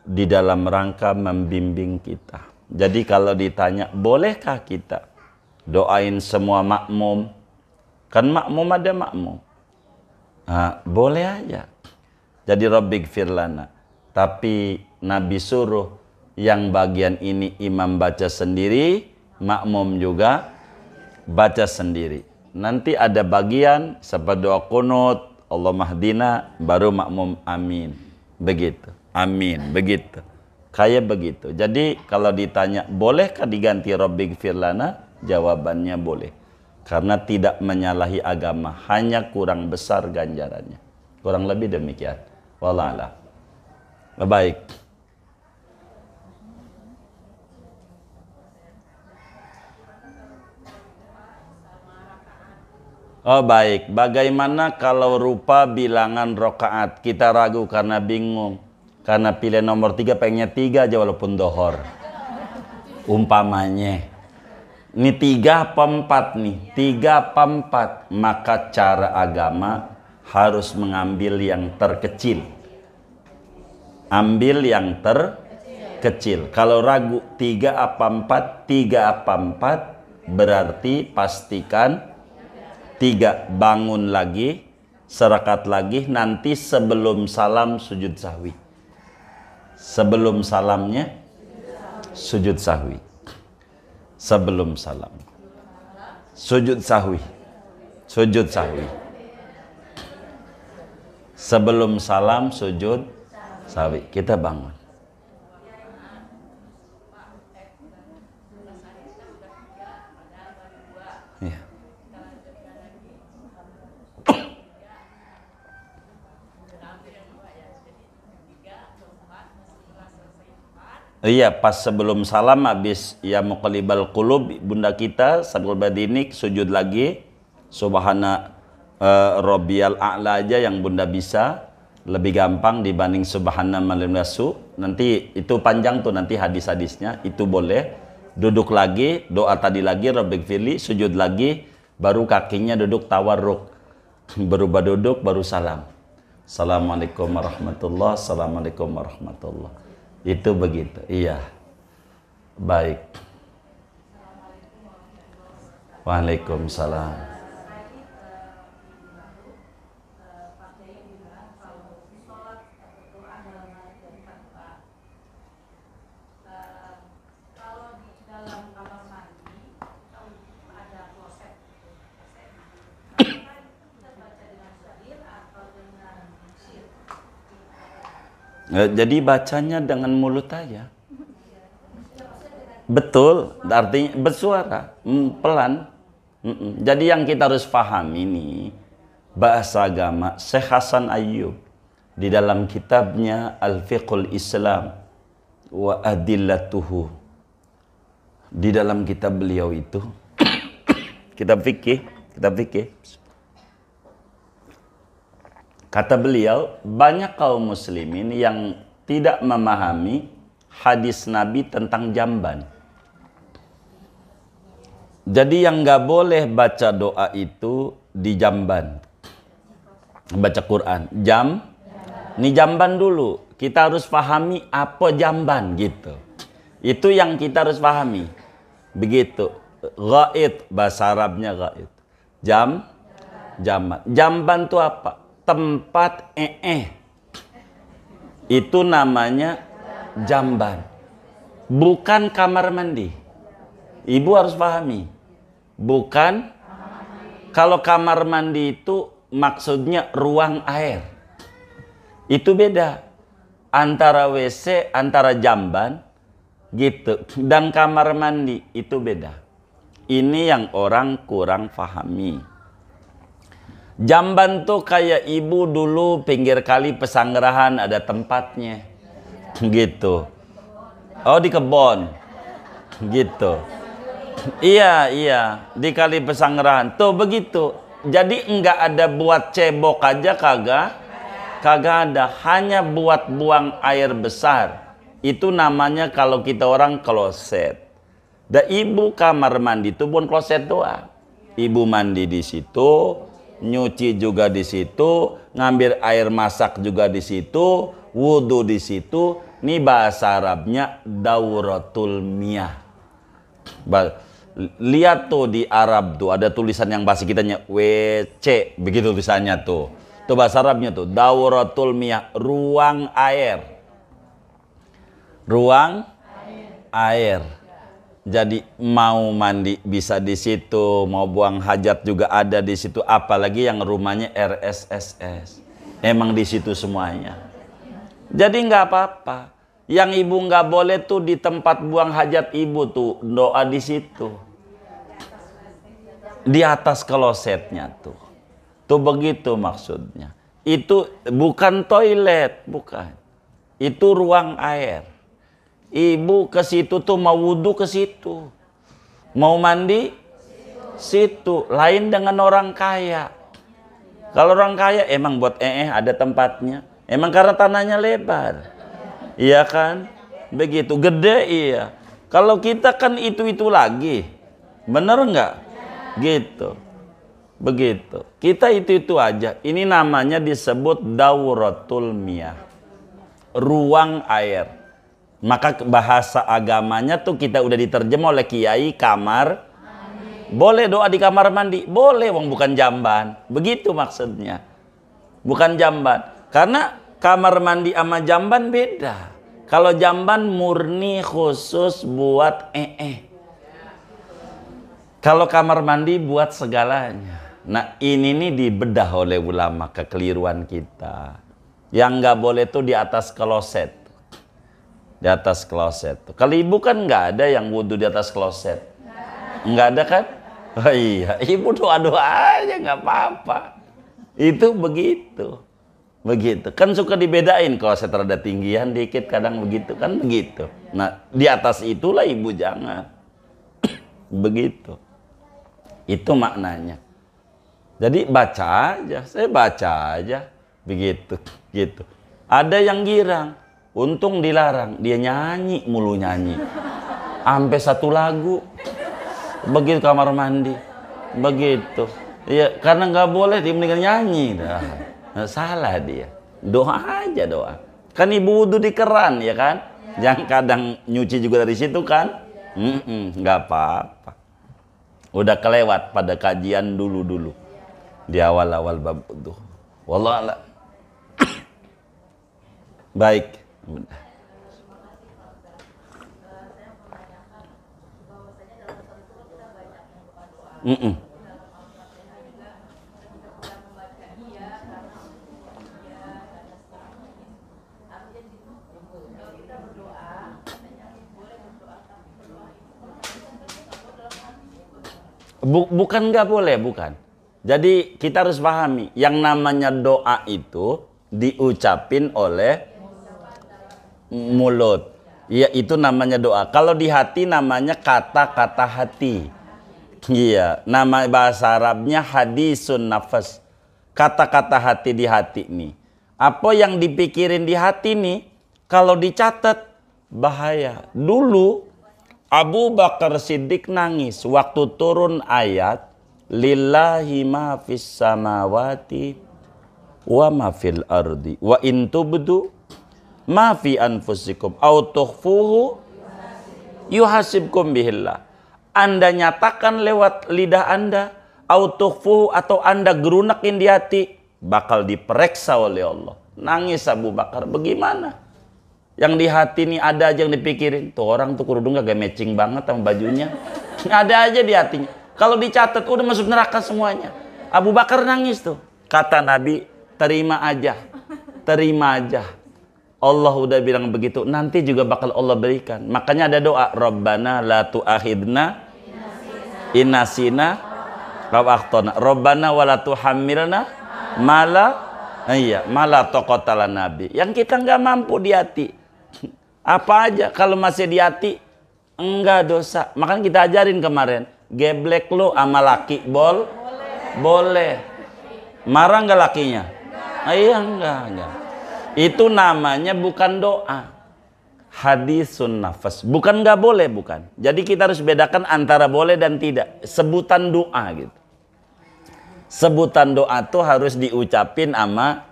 di dalam rangka membimbing kita. Jadi kalau ditanya, bolehkah kita doain semua makmum? Kan makmum ada makmum. Nah, boleh aja. Jadi Rabbighfir lana. Tapi Nabi suruh yang bagian ini imam baca sendiri, makmum juga baca sendiri. Nanti ada bagian seperti doa kunut, Allahumma hdina, baru makmum amin. Begitu. Amin, begitu. Kayak begitu. Jadi kalau ditanya, bolehkah diganti Rabbighfir lana? Jawabannya boleh. Karena tidak menyalahi agama, hanya kurang besar ganjarannya. Kurang lebih demikian. Wallahu a'lam. Baik. Oh baik, bagaimana kalau rupa bilangan rokaat? Kita ragu karena bingung. Karena pilih nomor 3, pengennya 3 aja walaupun dohor. Umpamanya. Ini 3 apa 4 nih? 3 apa 4? Maka cara agama harus mengambil yang terkecil. Ambil yang terkecil. Kalau ragu 3 apa 4? 3 apa 4? Berarti pastikan 3. Bangun lagi, serakat lagi, nanti sebelum salam sujud sahwi. Sebelum salamnya sujud sahwi. Sebelum salam sujud sahwi. Sujud sahwi. Sebelum salam sujud sahwi. Kita bangun. Ya. Iya, pas sebelum salam habis ya muqallibal qulub, bunda kita sabul badinik sujud lagi subhana rabbiyal a'la aja yang bunda bisa, lebih gampang dibanding subhana malasu. Nanti itu panjang tuh, nanti hadis-hadisnya itu boleh. Duduk lagi, doa tadi lagi Rabbighfirli, sujud lagi, baru kakinya duduk tawarruk. Berubah duduk baru salam. Assalamualaikum warahmatullahi, assalamualaikum warahmatullahi. Itu begitu, iya. Baik. Waalaikumsalam. Jadi bacanya dengan mulut aja. Betul, artinya bersuara, pelan. Jadi yang kita harus paham ini, bahasa agama Syekh Hasan Ayyub di dalam kitabnya Al-Fiqhul Islam wa Adillatuhu. Di dalam kitab beliau itu, kitab fikih. Kata beliau, banyak kaum muslimin yang tidak memahami hadis Nabi tentang jamban. Jadi yang nggak boleh baca doa itu di jamban. Baca Quran. Ini jamban dulu. Kita harus pahami apa jamban gitu. Itu yang kita harus pahami. Begitu. Ghaid, bahasa Arabnya ghaid. Jamban. Jamban itu apa? Tempat itu namanya jamban, bukan kamar mandi. Ibu harus pahami. Bukan, kalau kamar mandi itu maksudnya ruang air. Itu beda. Antara WC, antara jamban, gitu. Dan kamar mandi, itu beda. Ini yang orang kurang pahami. Jamban tuh kayak ibu dulu pinggir kali Pesanggerahan ada tempatnya. Gitu. Oh, di kebon. Gitu. Iya, di kali Pesanggerahan. Tuh begitu. Jadi enggak ada buat cebok aja, kagak ada. Hanya buat buang air besar. Itu namanya kalau kita orang kloset. Dan ibu kamar mandi itu bukan kloset doang. Ibu mandi di situ, nyuci juga di situ, ngambil air masak juga di situ, wudhu di situ. Ini bahasa Arabnya dauratul miyah. Lihat tuh di Arab tuh ada tulisan yang bahasa kitanya WC, begitu tulisannya tuh. Tuh bahasa Arabnya tuh dauratul miyah, ruang air. Ruang air. Jadi mau mandi bisa di situ, mau buang hajat juga ada di situ, apalagi yang rumahnya RSSS. Emang di situ semuanya. Jadi nggak apa-apa. Yang ibu nggak boleh tuh di tempat buang hajat ibu tuh doa di situ. Di atas klosetnya tuh. Tuh begitu maksudnya. Itu bukan toilet, bukan. Itu ruang air. Ibu ke situ tuh mau wudhu ke situ. Mau mandi situ. Lain dengan orang kaya. Kalau orang kaya emang buat ada tempatnya. Emang karena tanahnya lebar. Iya kan? Begitu. Gede iya. Kalau kita kan itu lagi. Bener nggak? Gitu. Begitu. Kita itu aja. Ini namanya disebut dauratul miyah. Ruang air. Maka bahasa agamanya tuh kita udah diterjemah oleh kiai kamar. Boleh doa di kamar mandi? Boleh, wong bukan jamban. Begitu maksudnya. Bukan jamban. Karena kamar mandi sama jamban beda. Kalau jamban murni khusus buat Kalau kamar mandi buat segalanya. Nah ini nih dibedah oleh ulama kekeliruan kita. Yang nggak boleh tuh di atas kloset. Di atas kloset. Kalau ibu kan nggak ada yang wudhu di atas kloset. Nggak ada kan? Oh iya, ibu doa-doa aja nggak apa-apa. Itu begitu. Begitu. Kan suka dibedain kloset rada tinggian dikit kadang begitu kan begitu. Nah, di atas itulah ibu jangan. Begitu. Itu maknanya. Jadi baca aja, saya baca aja begitu, gitu. Ada yang girang, untung dilarang, dia nyanyi mulu nyanyi. Sampai satu lagu. Begitu kamar mandi. Begitu. Ya, karena nggak boleh dia mendingan nyanyi dah. Nah, salah dia. Doa aja doa. Kan ibu wudhu di keran ya kan? Yang kadang nyuci juga dari situ kan? Nggak apa-apa. Udah kelewat pada kajian dulu-dulu. Di awal-awal bab itu. Wallah. Baik. Bukan nggak boleh, bukan. Jadi kita harus pahami, yang namanya doa itu diucapin oleh mulut. Ya itu namanya doa. Kalau di hati namanya kata-kata hati. Iya, nama bahasa Arabnya hadisun nafas. Kata-kata hati di hati nih. Apa yang dipikirin di hati nih, kalau dicatat bahaya. Dulu Abu Bakar Siddiq nangis waktu turun ayat lillahi ma fis samawati wa ma fil ardi wa in tubdu ma fi anfusikum aw tukhfuhu yuhasibkum bihillah. Anda nyatakan lewat lidah Anda aw tukhfuhu atau Anda gerunakin di hati bakal diperiksa oleh Allah. Nangis Abu Bakar. Bagaimana? Yang di hati nih ada aja yang dipikirin. Tuh orang tuh kerudung gak matching banget sama bajunya. Ada aja di hatinya. Kalau dicatat udah masuk neraka semuanya. Abu Bakar nangis tuh. Kata Nabi, terima aja. Terima aja. Allah udah bilang begitu. Nanti juga bakal Allah berikan. Makanya ada doa. Rabbana la tu'akhidna inasina aw akhtana. Rabbana wa la tuhammilna mala taqata nabi. Yang kita nggak mampu di hati. Apa aja kalau masih di hati enggak dosa. Makanya kita ajarin kemarin, geblek lu sama laki boleh. Marah nggak lakinya? Iya enggak. Itu namanya bukan doa. Hadisun nafas. Bukan nggak boleh, bukan. Jadi kita harus bedakan antara boleh dan tidak. Sebutan doa gitu. Sebutan doa tuh harus diucapin ama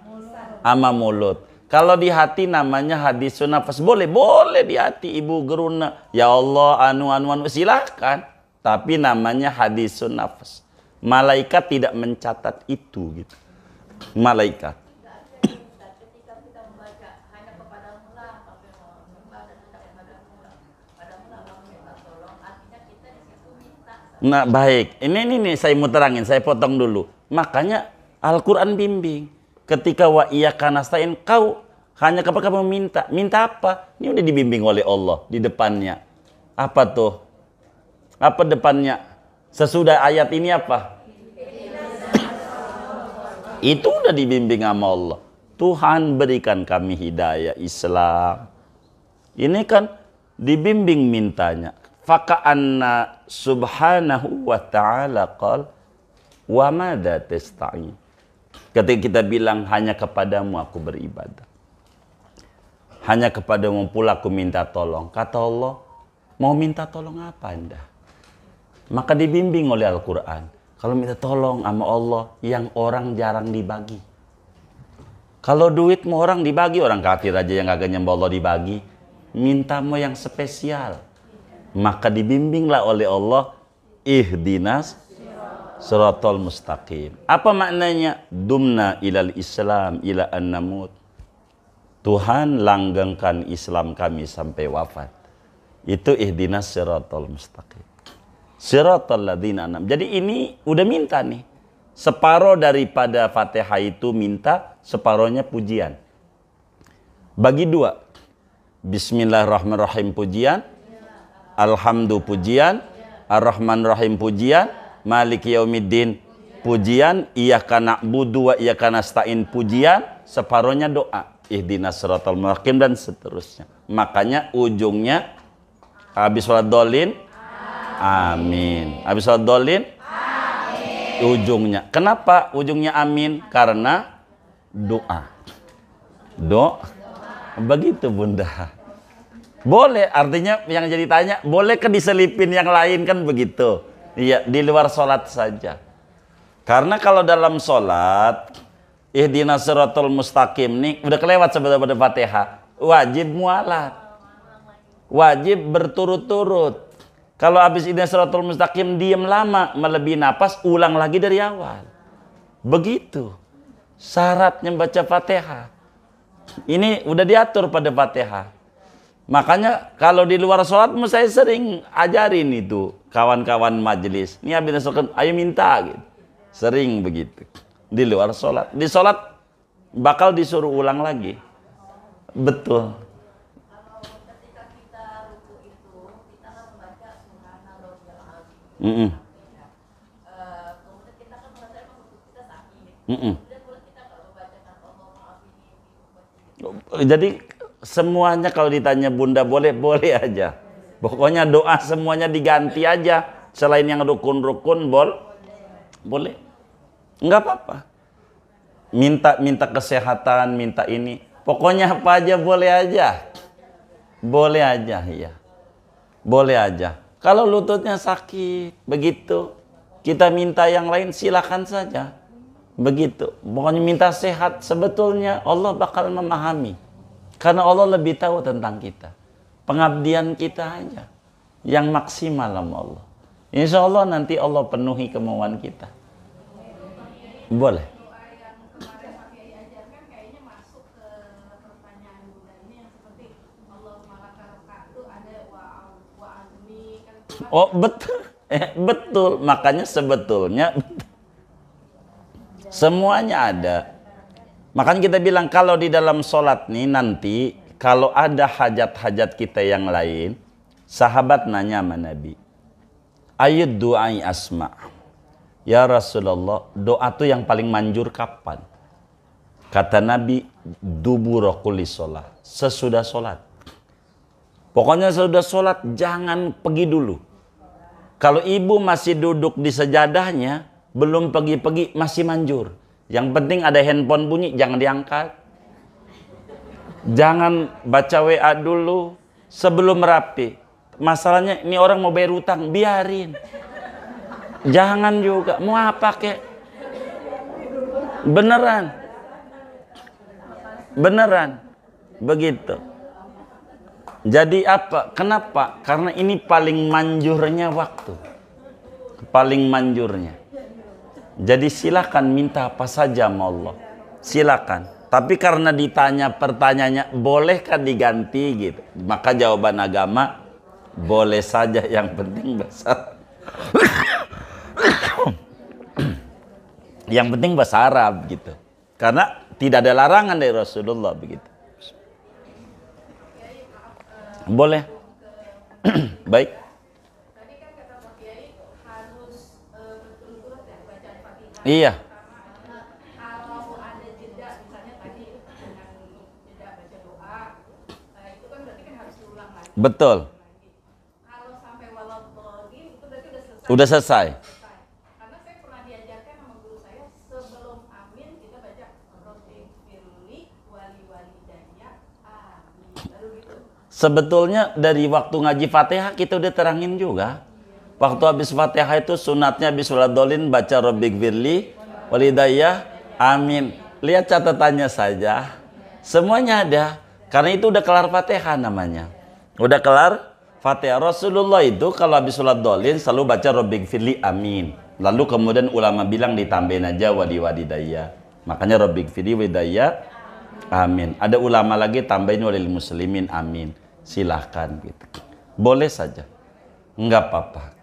mulut. Kalau di hati namanya hadisun nafas. Boleh di hati Ibu Geruna. Ya Allah, anu silahkan. Tapi namanya hadisun nafas. Malaikat tidak mencatat itu gitu. Malaikat. Nah baik, ini saya mau terangin, saya potong dulu. Makanya Al-Quran bimbing. Ketika wa iyyaka nasta'in, kau hanya kepada kamu minta apa? Ini udah dibimbing oleh Allah di depannya. Apa tuh? Apa depannya? Sesudah ayat ini apa? Itu udah dibimbing sama Allah. Tuhan berikan kami hidayah Islam. Ini kan dibimbing mintanya. Faka'anna subhanahu wa ta'ala qal wa madza tasta'in. Ketika kita bilang hanya kepadamu aku beribadah. Hanya kepadamu pula aku minta tolong. Kata Allah, mau minta tolong apa Anda? Maka dibimbing oleh Al-Quran. Kalau minta tolong sama Allah yang orang jarang dibagi. Kalau duit mau orang dibagi, orang kafir aja yang kagak nyembah Allah dibagi. Minta mau yang spesial. Maka dibimbinglah oleh Allah, ihdinas siratal mustaqim. Apa maknanya? Dumna ilal Islam ila an-namut. Tuhan langgengkan Islam kami sampai wafat. Itu ihdinas siratal mustaqim. Siratal ladzina an'am. Jadi ini udah minta nih. Separuh daripada Fatihah itu minta, separuhnya pujian. Bagi dua. Bismillahirrahmanirrahim pujian. Alhamdu pujian. Ar-Rahman Rahim pujian. Maliki Yaumiddin pujian. Iyyaka na'budu wa iyyaka nasta'in pujian. Separuhnya doa. Ihdinas siratal mustaqim dan seterusnya. Makanya ujungnya habis sholat dolin, amin. Habis sholat dolin, amin. Ujungnya. Kenapa ujungnya amin? Karena doa. Begitu Bunda. Boleh, artinya yang jadi tanya, boleh ke diselipin yang lain kan begitu? Iya, di luar sholat saja. Karena kalau dalam sholat, ihdinas siratal mustaqim nih udah kelewat sebenarnya pada Fatihah. Wajib mualat. Wajib berturut-turut. Kalau habis ihdinas siratal mustaqim diam lama, melebihi napas, ulang lagi dari awal. Begitu. Syaratnya baca Fatihah. Ini udah diatur pada Fatihah. Makanya kalau di luar sholat saya sering ajarin itu kawan-kawan majelis. Ini habis sholat, ayo minta gitu. Sering begitu. Di luar sholat. Di sholat bakal disuruh ulang lagi. Betul. Ketika kita ruku itu, kita kan membaca subhanallahil azim. Kemudian kita kan merasa emang ruku kita sakit. Kemudian kita kalau membacakan Allah maafin. Jadi semuanya kalau ditanya Bunda boleh aja. Pokoknya doa semuanya diganti aja. Selain yang rukun-rukun boleh. Enggak apa-apa. Minta kesehatan, minta ini. Pokoknya apa aja boleh aja. Boleh aja, iya. Boleh aja. Kalau lututnya sakit, begitu. Kita minta yang lain silakan saja. Begitu. Pokoknya minta sehat, sebetulnya Allah bakal memahami. Karena Allah lebih tahu tentang kita. Pengabdian kita aja yang maksimal sama Allah. Insya Allah nanti Allah penuhi kemauan kita. Boleh. Doa yang kemarin Pak Kiai ajarkan kayaknya masuk ke pertanyaan Bunda ini yang seperti Oh betul, betul. Makanya sebetulnya semuanya ada. Makanya kita bilang kalau di dalam sholat nih nanti kalau ada hajat-hajat kita yang lain, sahabat nanya sama Nabi, ayat du'ai asma. Ya Rasulullah, doa tuh yang paling manjur kapan? Kata Nabi, dubura kulli sholat, sesudah sholat. Pokoknya sesudah sholat jangan pergi dulu. Kalau ibu masih duduk di sejadahnya, belum pergi-pergi, masih manjur. Yang penting ada handphone bunyi, jangan diangkat. Jangan baca WA dulu sebelum rapi. Masalahnya ini orang mau bayar utang, biarin. Jangan juga, mau apa kek? Beneran. Beneran. Begitu. Jadi apa? Kenapa? Karena ini paling manjurnya waktu. Paling manjurnya. Jadi silakan minta apa saja sama Allah. Silakan. Tapi karena ditanya pertanyaannya, bolehkah diganti gitu. Maka jawaban agama, boleh saja, yang penting bahasa. Yang penting bahasa Arab gitu. Karena tidak ada larangan dari Rasulullah begitu. Boleh. Baik. Tadi kan kata Pak Kiai harus berturut-turut ya bacaan Fatihah. Iya. Kalau ada jeda misalnya tadi dengan jeda baca doa, itu kan berarti kan harus diulang lagi. Betul. Kalau sampai waladhdallin itu berarti udah selesai. Udah selesai. Karena saya pernah diajarkan sama guru saya sebelum amin kita baca Rabbighfirli wali walidayya amin. Baru gitu. Sebetulnya dari waktu ngaji Fatihah kita udah terangin juga. Waktu habis Fatihah itu sunatnya habis waladhdallin baca Rabbighfirli walidayya amin. Lihat catatannya saja. Semuanya ada. Karena itu udah kelar Fatihah namanya. Udah kelar Fatihah. Rasulullah itu kalau habis waladhdallin selalu baca Rabbighfirli amin. Lalu kemudian ulama bilang ditambahin aja walidayya. Makanya Rabbighfirli walidayya amin. Ada ulama lagi tambahin walil muslimin amin. Silahkan gitu. Boleh saja. Enggak apa-apa.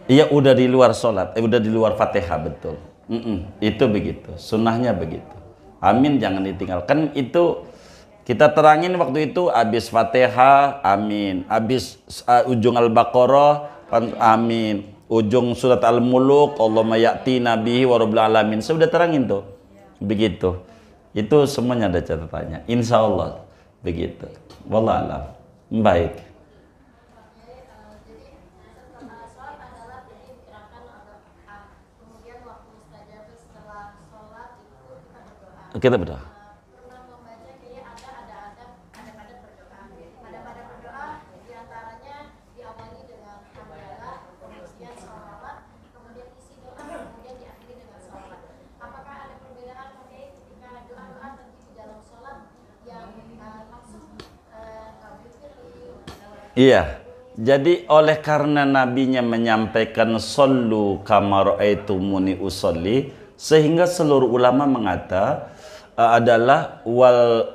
Iya udah di luar sholat. Udah di luar Fatihah betul. Itu begitu. Sunnahnya begitu. Amin jangan ditinggalkan. Itu kita terangin waktu itu habis Fatihah amin. Habis ujung Al-Baqarah amin. Ujung surat Al-Muluk Allahumma ya'ti nabihi wa rabbil alamin. Sudah terangin tuh. Begitu. Itu semuanya ada catatannya. Insya Allah begitu. Wallahualam. Baik. Kita berdoa. Iya, jadi oleh karena nabinya menyampaikan sallu kama ra'aitumuni usolli, sehingga seluruh ulama mengata adalah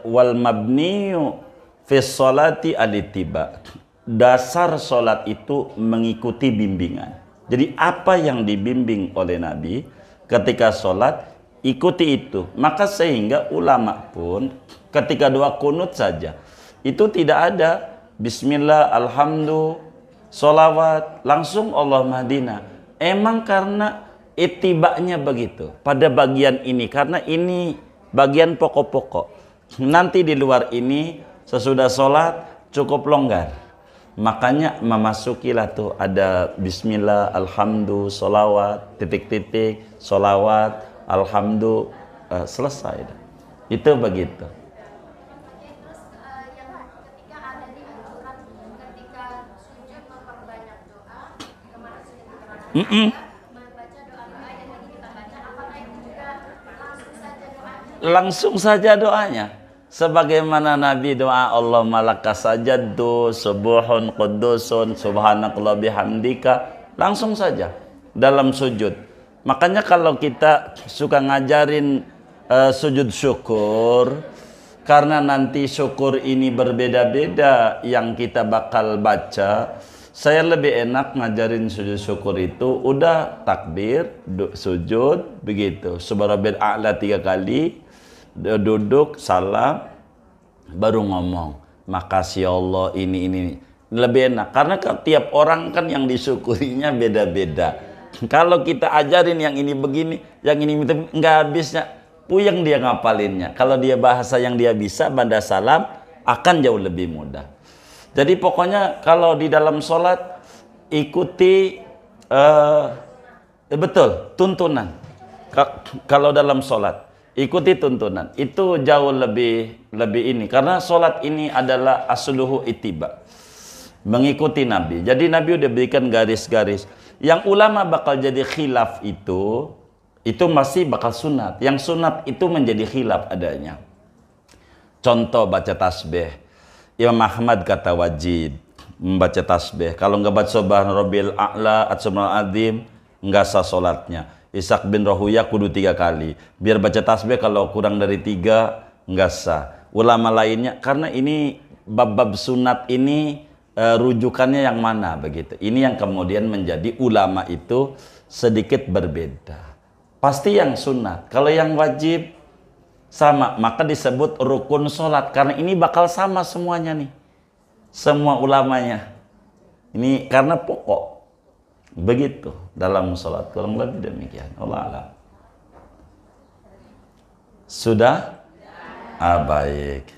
wal mabniyu fi sholati al-ittiba. Dasar sholat itu mengikuti bimbingan. Jadi apa yang dibimbing oleh Nabi ketika sholat, ikuti itu. Maka sehingga ulama pun ketika doa kunut saja, itu tidak ada Bismillah, Alhamdulillah, sholawat, langsung Allah Madinah. Emang karena itibaknya begitu pada bagian ini, karena ini bagian pokok-pokok. Nanti di luar ini sesudah sholat cukup longgar. Makanya memasukilah tuh ada Bismillah, Alhamdulillah, sholawat, titik-titik, sholawat, Alhamdulillah, selesai. Itu begitu. Langsung saja doanya. Sebagaimana Nabi doa Allah malaka sajadtu subuhun qudusun subhanakallah bihamdika, langsung saja dalam sujud. Makanya kalau kita suka ngajarin sujud syukur, karena nanti syukur ini berbeda-beda yang kita bakal baca. Saya lebih enak ngajarin sujud syukur itu udah takbir, sujud, begitu. Subhanallah a'la 3 kali, duduk, salam, baru ngomong. Makasih Allah ini. Lebih enak. Karena tiap orang kan yang disyukurinya beda-beda. Kalau kita ajarin yang ini begini, yang ini nggak habisnya, puyeng dia ngapalinnya. Kalau dia bahasa yang dia bisa, banda salam, akan jauh lebih mudah. Jadi pokoknya kalau di dalam sholat ikuti betul tuntunan. Kalau dalam sholat ikuti tuntunan itu jauh lebih ini, karena sholat ini adalah asluhu ittiba, mengikuti Nabi. Jadi Nabi udah berikan garis-garis. Yang ulama bakal jadi khilaf itu masih bakal sunat. Yang sunat itu menjadi khilaf adanya. Contoh baca tasbih. Imam Ahmad kata wajib membaca tasbih. Kalau nggak baca subhan rabbil a'la at-subhanal azim, nggak sah sholatnya. Ishaq bin Rahuya kudu 3 kali. Biar baca tasbih, kalau kurang dari 3 nggak sah. Ulama lainnya, karena ini bab-bab sunat ini rujukannya yang mana begitu. Ini yang kemudian menjadi ulama itu sedikit berbeda. Pasti yang sunat. Kalau yang wajib sama, maka disebut rukun sholat, karena ini bakal sama semuanya nih, semua ulamanya ini, karena pokok begitu dalam sholat. Kurang lebih demikian. Allah alam. Sudah? Baik.